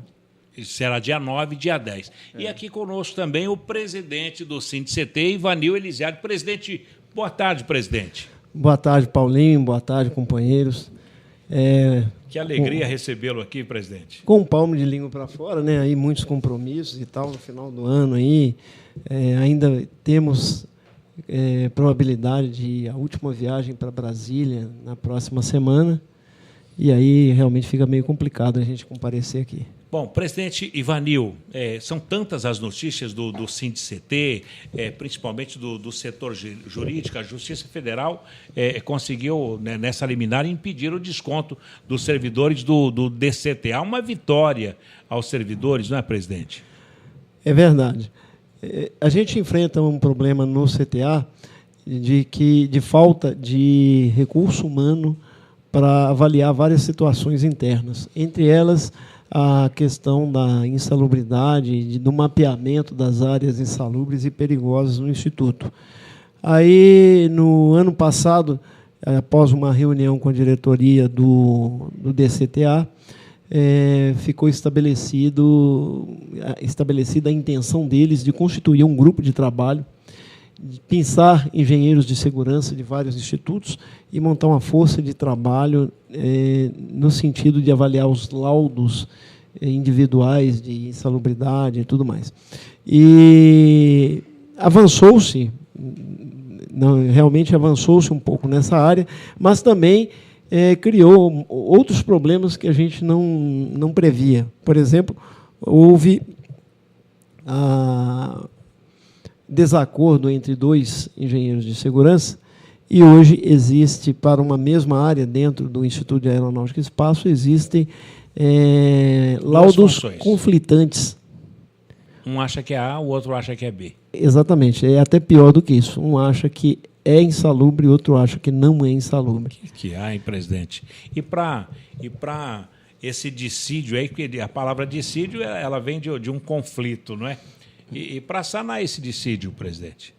Speaker 2: Será dia 9 e dia 10. E aqui conosco também o presidente do SINDI-CT, Ivanil Elisiário. Presidente, boa tarde, presidente.
Speaker 19: Boa tarde, Paulinho. Boa tarde, companheiros.
Speaker 2: Que alegria recebê-lo aqui, presidente.
Speaker 19: Com o palmo de língua para fora, né? Aí muitos compromissos e tal no final do ano aí. Ainda temos probabilidade de ir a última viagem para Brasília na próxima semana. E aí realmente fica meio complicado a gente comparecer aqui.
Speaker 2: Bom, presidente Ivanil, são tantas as notícias do SINDI-CT, principalmente do setor jurídico. A Justiça Federal conseguiu, né, nessa liminar, impedir o desconto dos servidores do DCTA. Uma vitória aos servidores, não é, presidente?
Speaker 19: É verdade. A gente enfrenta um problema no CTA de falta de recurso humano para avaliar várias situações internas, entre elas a questão da insalubridade, do mapeamento das áreas insalubres e perigosas no Instituto. Aí, no ano passado, após uma reunião com a diretoria do DCTA, ficou estabelecida a intenção deles de constituir um grupo de trabalho, de pensar engenheiros de segurança de vários institutos e montar uma força de trabalho no sentido de avaliar os laudos individuais de insalubridade e tudo mais. E avançou-se, realmente avançou-se um pouco nessa área, mas também criou outros problemas que a gente não previa. Por exemplo, houve desacordo entre 2 engenheiros de segurança e hoje existe, para uma mesma área dentro do Instituto de Aeronáutica e Espaço, existem laudos conflitantes.
Speaker 2: Um acha que é A, o outro acha que é B.
Speaker 19: Exatamente, é até pior do que isso. Um acha que é insalubre e outro acha que não é insalubre.
Speaker 2: Que há, hein, presidente? E para esse dissídio aí, porque a palavra dissídio ela vem de um conflito, não é? E para sanar esse dissídio, presidente?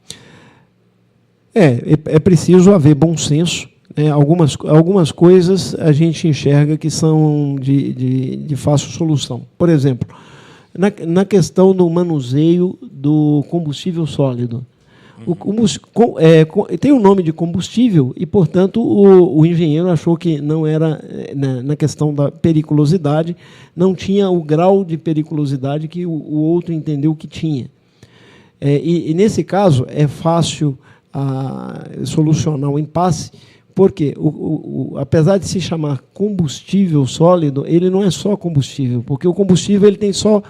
Speaker 19: É preciso haver bom senso. Algumas coisas a gente enxerga que são de fácil solução. Por exemplo, na questão do manuseio do combustível sólido. Tem o nome de combustível e, portanto, o engenheiro achou que não era, na questão da periculosidade, não tinha o grau de periculosidade que o outro entendeu que tinha. E nesse caso, é fácil solucionar o impasse, porque, apesar de se chamar combustível sólido, ele não é só combustível, porque o combustível ele tem só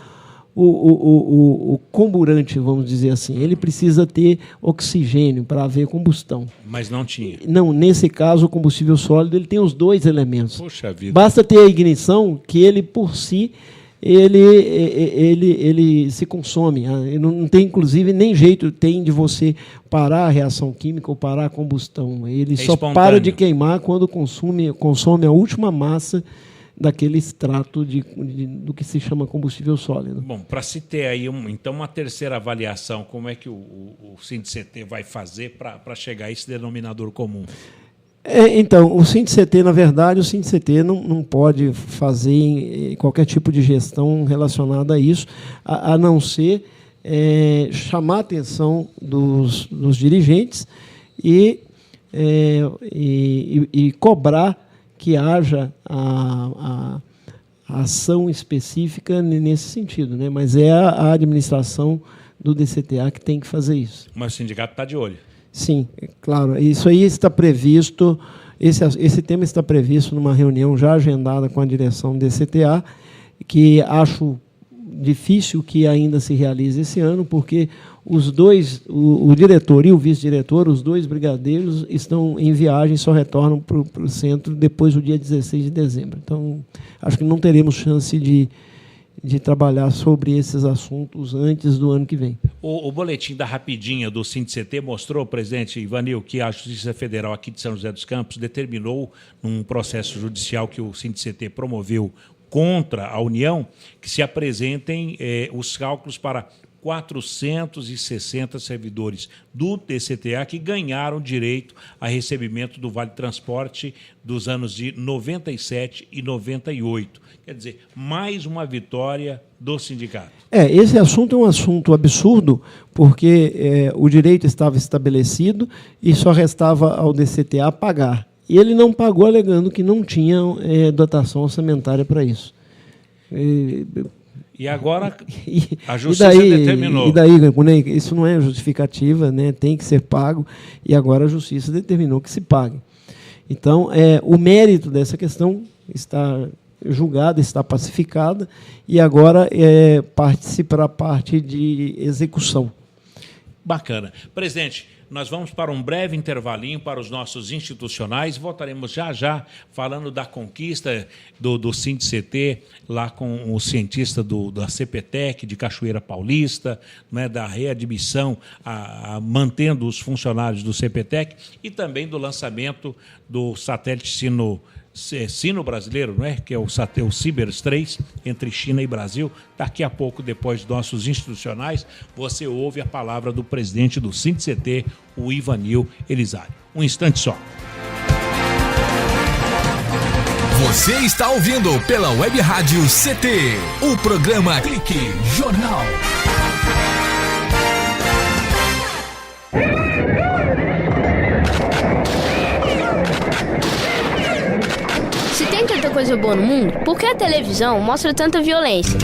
Speaker 19: o comburante, vamos dizer assim. Ele precisa ter oxigênio para haver combustão.
Speaker 2: Mas não tinha.
Speaker 19: Não, nesse caso, o combustível sólido ele tem os 2 elementos.
Speaker 2: Poxa vida.
Speaker 19: Basta ter a ignição que ele, por si, ele se consome. Não tem, inclusive, nem jeito tem de você parar a reação química ou parar a combustão. Ele só para de queimar quando consome a última massa daquele extrato do que se chama combustível sólido.
Speaker 2: Bom, para se ter aí então uma terceira avaliação, como é que o SINDCT vai fazer para chegar a esse denominador comum?
Speaker 19: Então, o SINDCT, na verdade, o SINDCT não pode fazer qualquer tipo de gestão relacionada a isso, a não ser chamar a atenção dos dirigentes e cobrar que haja a ação específica nesse sentido, né? Mas é a administração do DCTA que tem que fazer isso.
Speaker 2: Mas o sindicato está de olho.
Speaker 19: Sim, claro. Isso aí está previsto, esse tema está previsto numa reunião já agendada com a direção do DCTA, que acho difícil que ainda se realize esse ano, porque os 2, o diretor e o vice-diretor, os 2 brigadeiros, estão em viagem, só retornam para o centro depois do dia 16 de dezembro. Então, acho que não teremos chance de trabalhar sobre esses assuntos antes do ano que vem.
Speaker 2: O boletim da Rapidinha do SINDCT mostrou, presidente Ivanil, que a Justiça Federal aqui de São José dos Campos determinou, num processo judicial que o SINDCT promoveu contra a União, que se apresentem os cálculos para 460 servidores do DCTA que ganharam direito a recebimento do Vale Transporte dos anos de 97 e 98. Quer dizer, mais uma vitória do sindicato.
Speaker 19: Esse assunto é um assunto absurdo, porque o direito estava estabelecido e só restava ao DCTA pagar. E ele não pagou, alegando que não tinha dotação orçamentária para isso.
Speaker 2: E agora a Justiça determinou.
Speaker 19: E daí, isso não é justificativa, né? Tem que ser pago, e agora a Justiça determinou que se pague. Então, o mérito dessa questão está julgada, está pacificada, e agora parte-se para a parte de execução.
Speaker 2: Bacana. Presidente, nós vamos para um breve intervalinho para os nossos institucionais. Voltaremos já falando da conquista do SINDCT, lá com o cientista da CPTEC de Cachoeira Paulista, né, da readmissão, mantendo os funcionários do CPTEC, e também do lançamento do satélite sino brasileiro, não é? Que é o Cibers 3, entre China e Brasil. Daqui a pouco, depois dos nossos institucionais, você ouve a palavra do presidente do SINDCT, o Ivanil Elizário. Um instante só.
Speaker 1: Você está ouvindo pela Web Rádio CT, o programa Clique Jornal.
Speaker 16: Se tem tanta coisa boa no mundo, por que a televisão mostra tanta violência?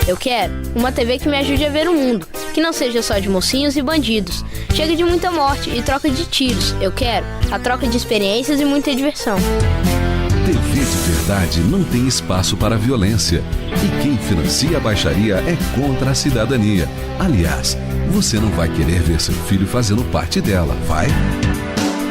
Speaker 16: Eu quero uma TV que me ajude a ver o mundo, que não seja só de mocinhos e bandidos. Chega de muita morte e troca de tiros. Eu quero a troca de experiências e muita diversão.
Speaker 8: TV de verdade não tem espaço para violência. E quem financia a baixaria é contra a cidadania. Aliás, você não vai querer ver seu filho fazendo parte dela, vai?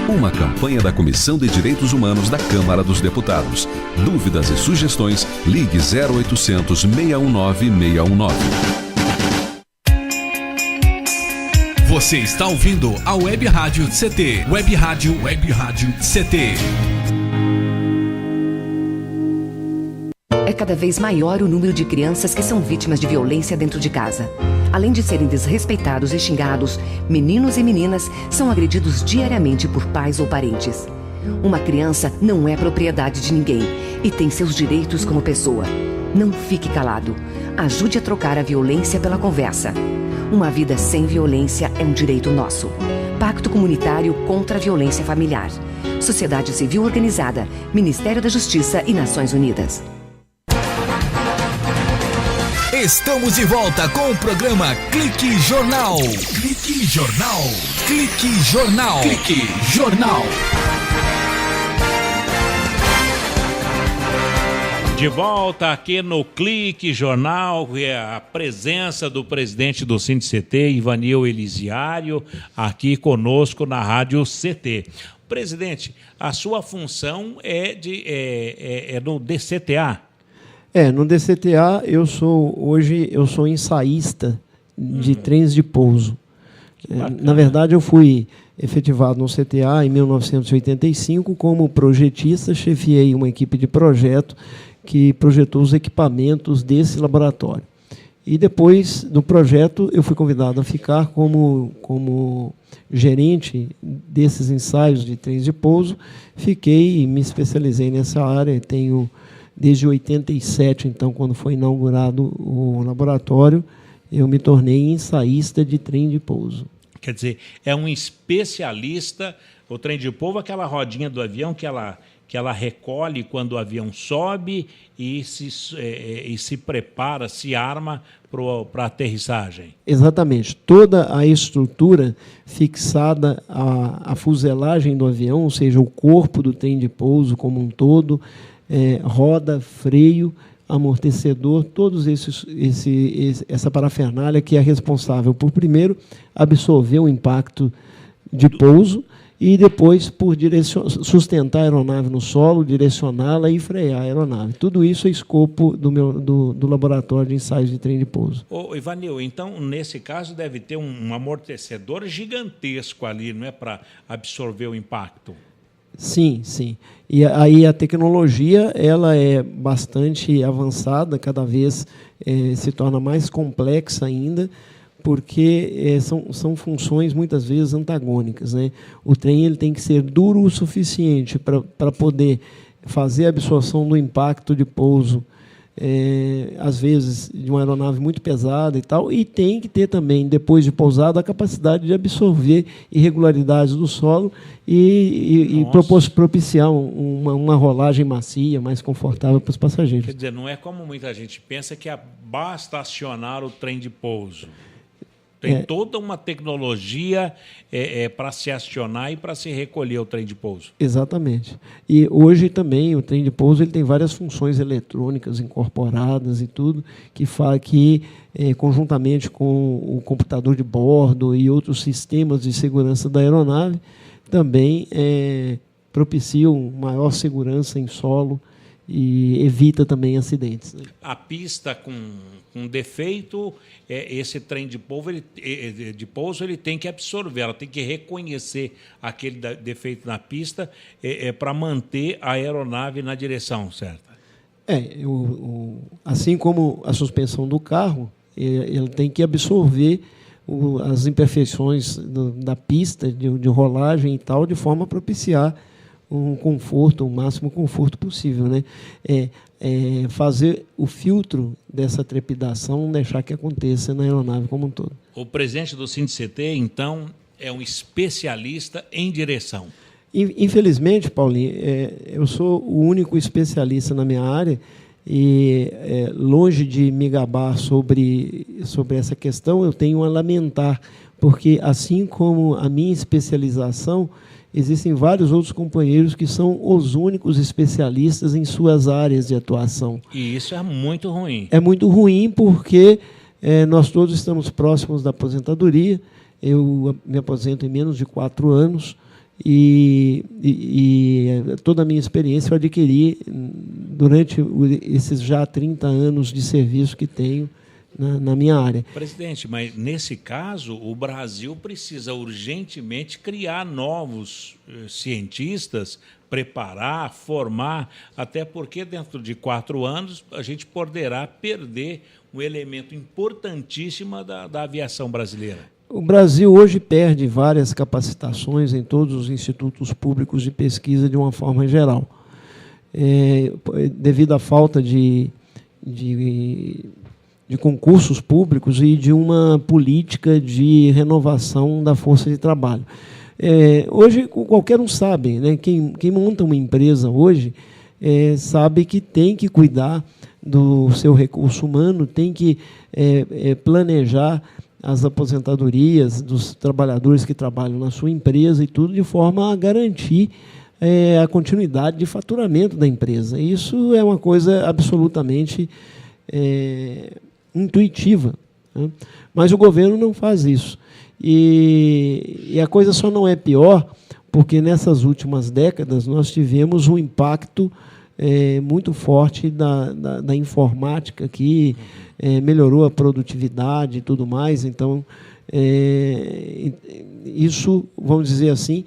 Speaker 8: Uma campanha da Comissão de Direitos Humanos da Câmara dos Deputados. Dúvidas e sugestões, ligue 0800 619 619.
Speaker 1: Você está ouvindo a Web Rádio CT. Web Rádio CT.
Speaker 17: É cada vez maior o número de crianças que são vítimas de violência dentro de casa. Além de serem desrespeitados e xingados, meninos e meninas são agredidos diariamente por pais ou parentes. Uma criança não é propriedade de ninguém e tem seus direitos como pessoa. Não fique calado. Ajude a trocar a violência pela conversa. Uma vida sem violência é um direito nosso. Pacto Comunitário contra a Violência Familiar. Sociedade Civil Organizada, Ministério da Justiça e Nações Unidas.
Speaker 1: Estamos de volta com o programa Clique Jornal. Clique Jornal. Clique Jornal. Clique Jornal.
Speaker 2: De volta aqui no Clique Jornal, a presença do presidente do SINDCT, Ivanil Elizário, aqui conosco na Rádio CT. Presidente, a sua função é no DCTA?
Speaker 19: No DCTA hoje eu sou ensaísta de trens de pouso. Na verdade, eu fui efetivado no CTA em 1985 como projetista, chefiei uma equipe de projeto que projetou os equipamentos desse laboratório. E depois do projeto eu fui convidado a ficar como gerente desses ensaios de trens de pouso. Fiquei e me especializei nessa área, tenho desde 87, então, quando foi inaugurado o laboratório, eu me tornei ensaísta de trem de pouso.
Speaker 2: Quer dizer, é um especialista, o trem de pouso, aquela rodinha do avião que ela recolhe quando o avião sobe e se prepara, se arma para a aterrissagem.
Speaker 19: Exatamente. Toda a estrutura fixada à fuselagem do avião, ou seja, o corpo do trem de pouso como um todo, roda, freio, amortecedor, todos essa parafernália que é responsável por, primeiro, absorver o impacto de pouso e depois por sustentar a aeronave no solo, direcioná-la e frear a aeronave. Tudo isso é escopo do laboratório de ensaios de trem de pouso.
Speaker 2: Ô, Ivanil, então, nesse caso, deve ter um amortecedor gigantesco ali, não é, para absorver o impacto?
Speaker 19: Sim, sim. E aí a tecnologia ela é bastante avançada, cada vez se torna mais complexa ainda, porque são funções muitas vezes antagônicas, né? O trem ele tem que ser duro o suficiente para poder fazer a absorção do impacto de pouso, às vezes de uma aeronave muito pesada e tal, e tem que ter também, depois de pousado, a capacidade de absorver irregularidades do solo e propiciar uma rolagem macia, mais confortável para os passageiros.
Speaker 2: Quer dizer, não é como muita gente pensa que basta acionar o trem de pouso. Tem toda uma tecnologia para se acionar e para se recolher o trem de pouso.
Speaker 19: Exatamente. E hoje também o trem de pouso ele tem várias funções eletrônicas incorporadas e tudo, que conjuntamente com o computador de bordo e outros sistemas de segurança da aeronave, também propiciam maior segurança em solo e evita também acidentes, né?
Speaker 2: A pista com defeito, esse trem de pouso ele tem que absorver, ela tem que reconhecer aquele defeito na pista para manter a aeronave na direção certa.
Speaker 19: Assim como a suspensão do carro, ele tem que absorver as imperfeições da pista de rolagem e tal, de forma a propiciar um conforto, o máximo conforto possível, né? Fazer o filtro dessa trepidação, não deixar que aconteça na aeronave como um todo.
Speaker 2: O presidente do SINDICT, então, é um especialista em direção.
Speaker 19: Infelizmente, Paulinho, eu sou o único especialista na minha área e, longe de me gabar sobre essa questão, eu tenho a lamentar, porque, assim como a minha especialização, existem vários outros companheiros que são os únicos especialistas em suas áreas de atuação.
Speaker 2: E isso é muito ruim.
Speaker 19: É muito ruim porque nós todos estamos próximos da aposentadoria. Eu me aposento em menos de 4 anos e toda a minha experiência eu adquiri durante esses já 30 anos de serviço que tenho na minha área.
Speaker 2: Presidente, mas nesse caso o Brasil precisa urgentemente criar novos cientistas, preparar, formar, até porque dentro de 4 anos a gente poderá perder um elemento importantíssimo da aviação brasileira.
Speaker 19: O Brasil hoje perde várias capacitações em todos os institutos públicos de pesquisa de uma forma geral, devido à falta de concursos públicos e de uma política de renovação da força de trabalho. Hoje, qualquer um sabe, né? Quem monta uma empresa hoje sabe que tem que cuidar do seu recurso humano, tem que planejar as aposentadorias dos trabalhadores que trabalham na sua empresa e tudo de forma a garantir a continuidade de faturamento da empresa. Isso é uma coisa absolutamente intuitiva, né? Mas o governo não faz isso. E a coisa só não é pior porque nessas últimas décadas nós tivemos um impacto muito forte da informática que melhorou a produtividade e tudo mais. Então, isso, vamos dizer assim,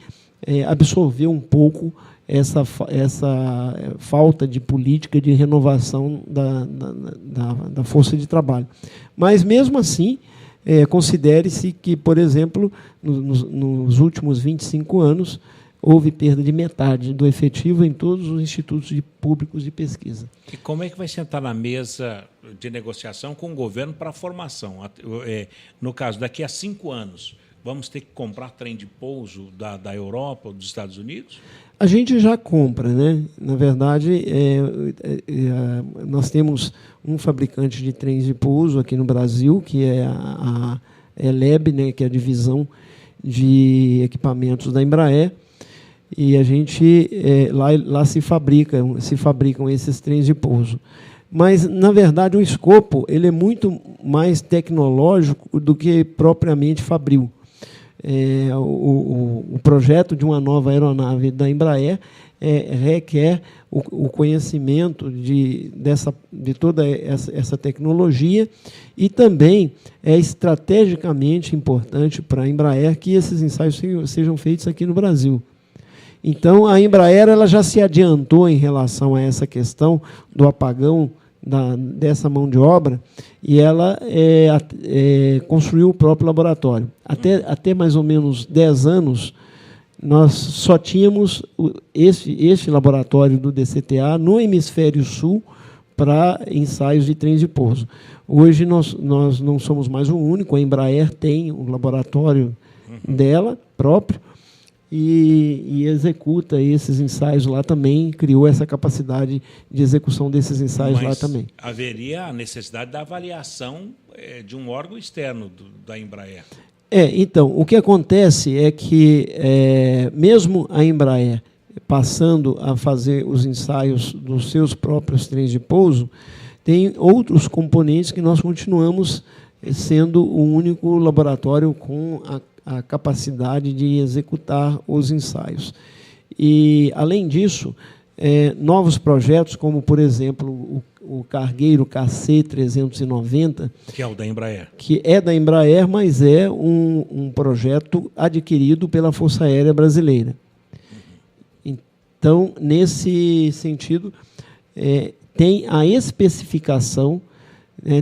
Speaker 19: absorveu um pouco essa falta de política de renovação da força de trabalho. Mas, mesmo assim, considere-se que, por exemplo, nos últimos 25 anos, houve perda de metade do efetivo em todos os institutos públicos de pesquisa.
Speaker 2: E como é que vai sentar na mesa de negociação com o governo para a formação? No caso, daqui a 5 anos, vamos ter que comprar trem de pouso da Europa ou dos Estados Unidos?
Speaker 19: A gente já compra, né? Na verdade, nós temos um fabricante de trens de pouso aqui no Brasil, que é a ELEB, né? Que é a divisão de equipamentos da Embraer, e a gente lá se fabricam esses trens de pouso. Mas, na verdade, o escopo ele é muito mais tecnológico do que propriamente fabril. O projeto de uma nova aeronave da Embraer requer o conhecimento de toda essa tecnologia, e também é estrategicamente importante para a Embraer que esses ensaios sejam feitos aqui no Brasil. Então, a Embraer ela já se adiantou em relação a essa questão do apagão dessa mão de obra, e ela construiu o próprio laboratório. Até mais ou menos 10 anos, nós só tínhamos este laboratório do DCTA no hemisfério sul para ensaios de trens de pouso. Hoje nós não somos mais o único, a Embraer tem um laboratório dela próprio, e executa esses ensaios lá também, criou essa capacidade de execução desses ensaios lá também.
Speaker 2: Haveria a necessidade da avaliação de um órgão externo da Embraer.
Speaker 19: Então, o que acontece é que, mesmo a Embraer passando a fazer os ensaios dos seus próprios trens de pouso, tem outros componentes que nós continuamos sendo o único laboratório com a capacidade de executar os ensaios. E, além disso, novos projetos, como, por exemplo, o cargueiro KC-390,
Speaker 2: que é o da Embraer.
Speaker 19: Que é da Embraer, mas é um projeto adquirido pela Força Aérea Brasileira. Então, nesse sentido, tem a especificação,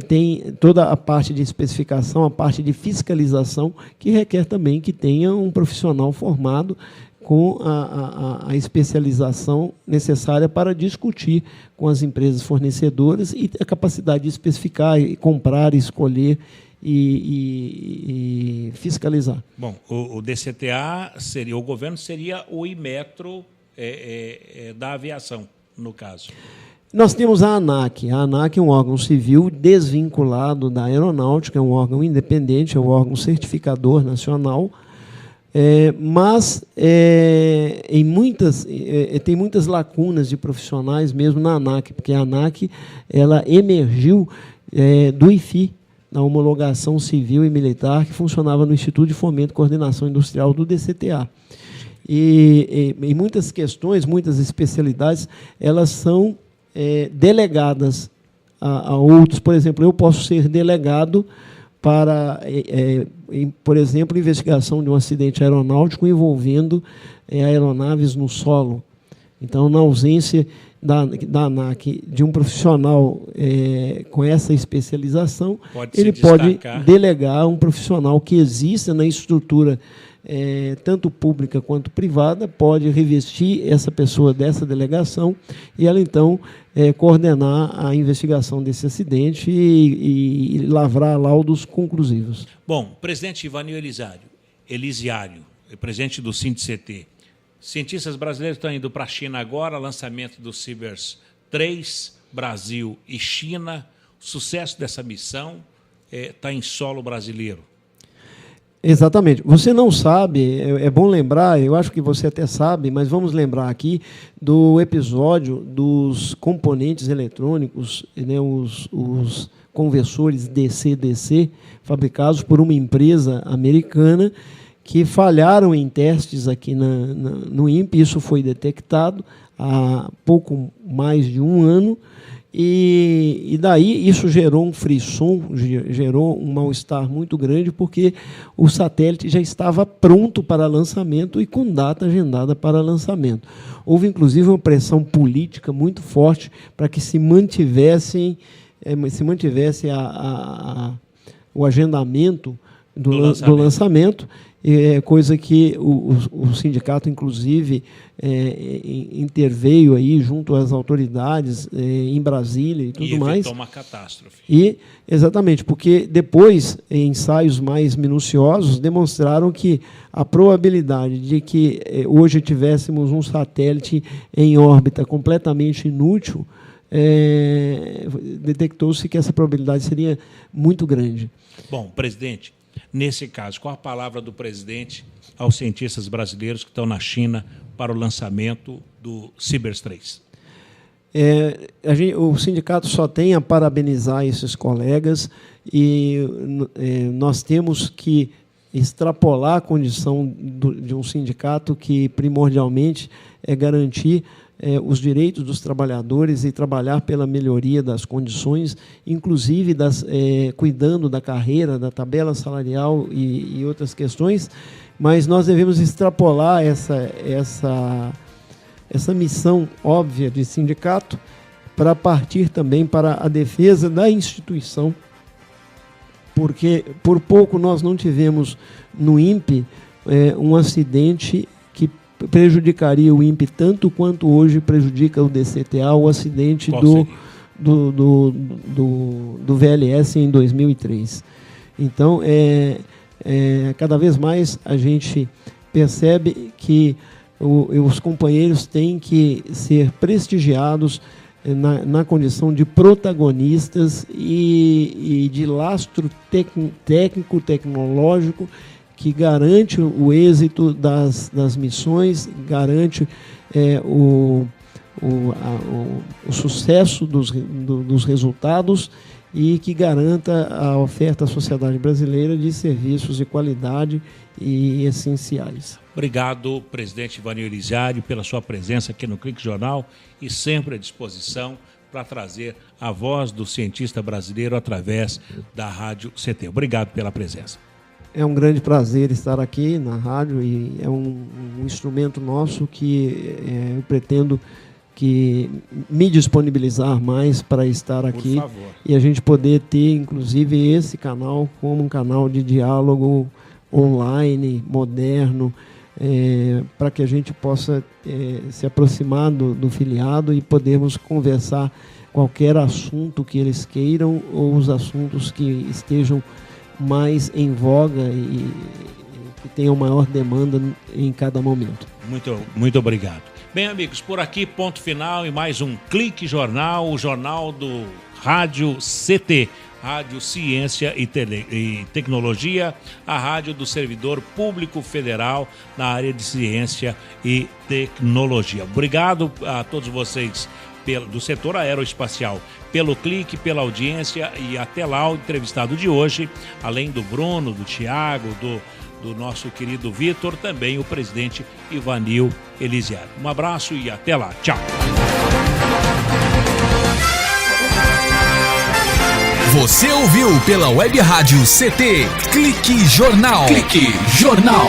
Speaker 19: tem toda a parte de especificação, a parte de fiscalização, que requer também que tenha um profissional formado com a especialização necessária para discutir com as empresas fornecedoras e a capacidade de especificar, e comprar, escolher e fiscalizar.
Speaker 2: Bom, o DCTA seria, o governo seria o Inmetro da aviação, no caso.
Speaker 19: Nós temos a ANAC. A ANAC é um órgão civil desvinculado da aeronáutica, é um órgão independente, é um órgão certificador nacional, mas tem muitas lacunas de profissionais mesmo na ANAC, porque a ANAC ela emergiu do IFI, na homologação civil e militar, que funcionava no Instituto de Fomento e Coordenação Industrial do DCTA. E muitas questões, muitas especialidades, elas são delegadas a outros. Por exemplo, eu posso ser delegado para, por exemplo, investigação de um acidente aeronáutico envolvendo aeronaves no solo. Então, na ausência da ANAC, de um profissional com essa especialização, ele pode delegar um profissional que exista na estrutura tanto pública quanto privada, pode revestir essa pessoa dessa delegação e ela, então, coordenar a investigação desse acidente e lavrar laudos conclusivos.
Speaker 2: Bom, presidente Ivanil Elisiário, presidente do SINDCT, cientistas brasileiros estão indo para a China agora, lançamento do Cibers 3, Brasil e China. O sucesso dessa missão está em solo brasileiro.
Speaker 19: Exatamente. Você não sabe, é bom lembrar, eu acho que você até sabe, mas vamos lembrar aqui do episódio dos componentes eletrônicos, né, os conversores DC-DC, fabricados por uma empresa americana, que falharam em testes aqui no INPE. Isso foi detectado há pouco mais de um ano, e daí isso gerou um frisson, gerou um mal-estar muito grande, porque o satélite já estava pronto para lançamento e com data agendada para lançamento. Houve, inclusive, uma pressão política muito forte para que se mantivesse o agendamento do lançamento, coisa que o sindicato, inclusive, interveio aí junto às autoridades em Brasília e tudo mais. E evitou
Speaker 2: uma catástrofe.
Speaker 19: Exatamente, porque depois, ensaios mais minuciosos demonstraram que a probabilidade de que hoje tivéssemos um satélite em órbita completamente inútil, detectou-se que essa probabilidade seria muito grande.
Speaker 2: Bom, presidente, nesse caso, qual a palavra do presidente aos cientistas brasileiros que estão na China para o lançamento do Cibers 3?
Speaker 19: O sindicato só tem a parabenizar esses colegas e nós temos que extrapolar a condição de um sindicato que, primordialmente, é garantir os direitos dos trabalhadores e trabalhar pela melhoria das condições, inclusive cuidando da carreira, da tabela salarial e outras questões, mas nós devemos extrapolar essa missão óbvia de sindicato para partir também para a defesa da instituição, porque por pouco nós não tivemos no INPE um acidente que prejudicaria o INPE tanto quanto hoje prejudica o DCTA, o acidente do VLS em 2003. Então, cada vez mais a gente percebe que os companheiros têm que ser prestigiados na condição de protagonistas e de lastro técnico, tecnológico, que garante o êxito das missões, garante o sucesso dos resultados e que garanta a oferta à sociedade brasileira de serviços de qualidade e essenciais.
Speaker 2: Obrigado, presidente Ivanil Elisiário, pela sua presença aqui no Clique Jornal e sempre à disposição para trazer a voz do cientista brasileiro através da Rádio CT. Obrigado pela presença.
Speaker 19: É um grande prazer estar aqui na rádio e é um instrumento nosso que eu pretendo que me disponibilizar mais para estar aqui e a gente poder ter, inclusive, esse canal como um canal de diálogo online, moderno, para que a gente possa se aproximar do filiado e podermos conversar qualquer assunto que eles queiram ou os assuntos que estejam mais em voga e que tenham maior demanda em cada momento.
Speaker 2: Muito obrigado. Bem, amigos, por aqui, ponto final e mais um Clique Jornal, o jornal do Rádio CT, Rádio Ciência e Tecnologia, a rádio do Servidor Público Federal na área de Ciência e Tecnologia. Obrigado a todos vocês do setor aeroespacial pelo clique, pela audiência e até lá o entrevistado de hoje, além do Bruno, do Thiago, do nosso querido Vitor, também o presidente Ivanil Elisiário. Um abraço e até lá. Tchau.
Speaker 1: Você ouviu pela Web Rádio CT Clique Jornal. Clique Jornal.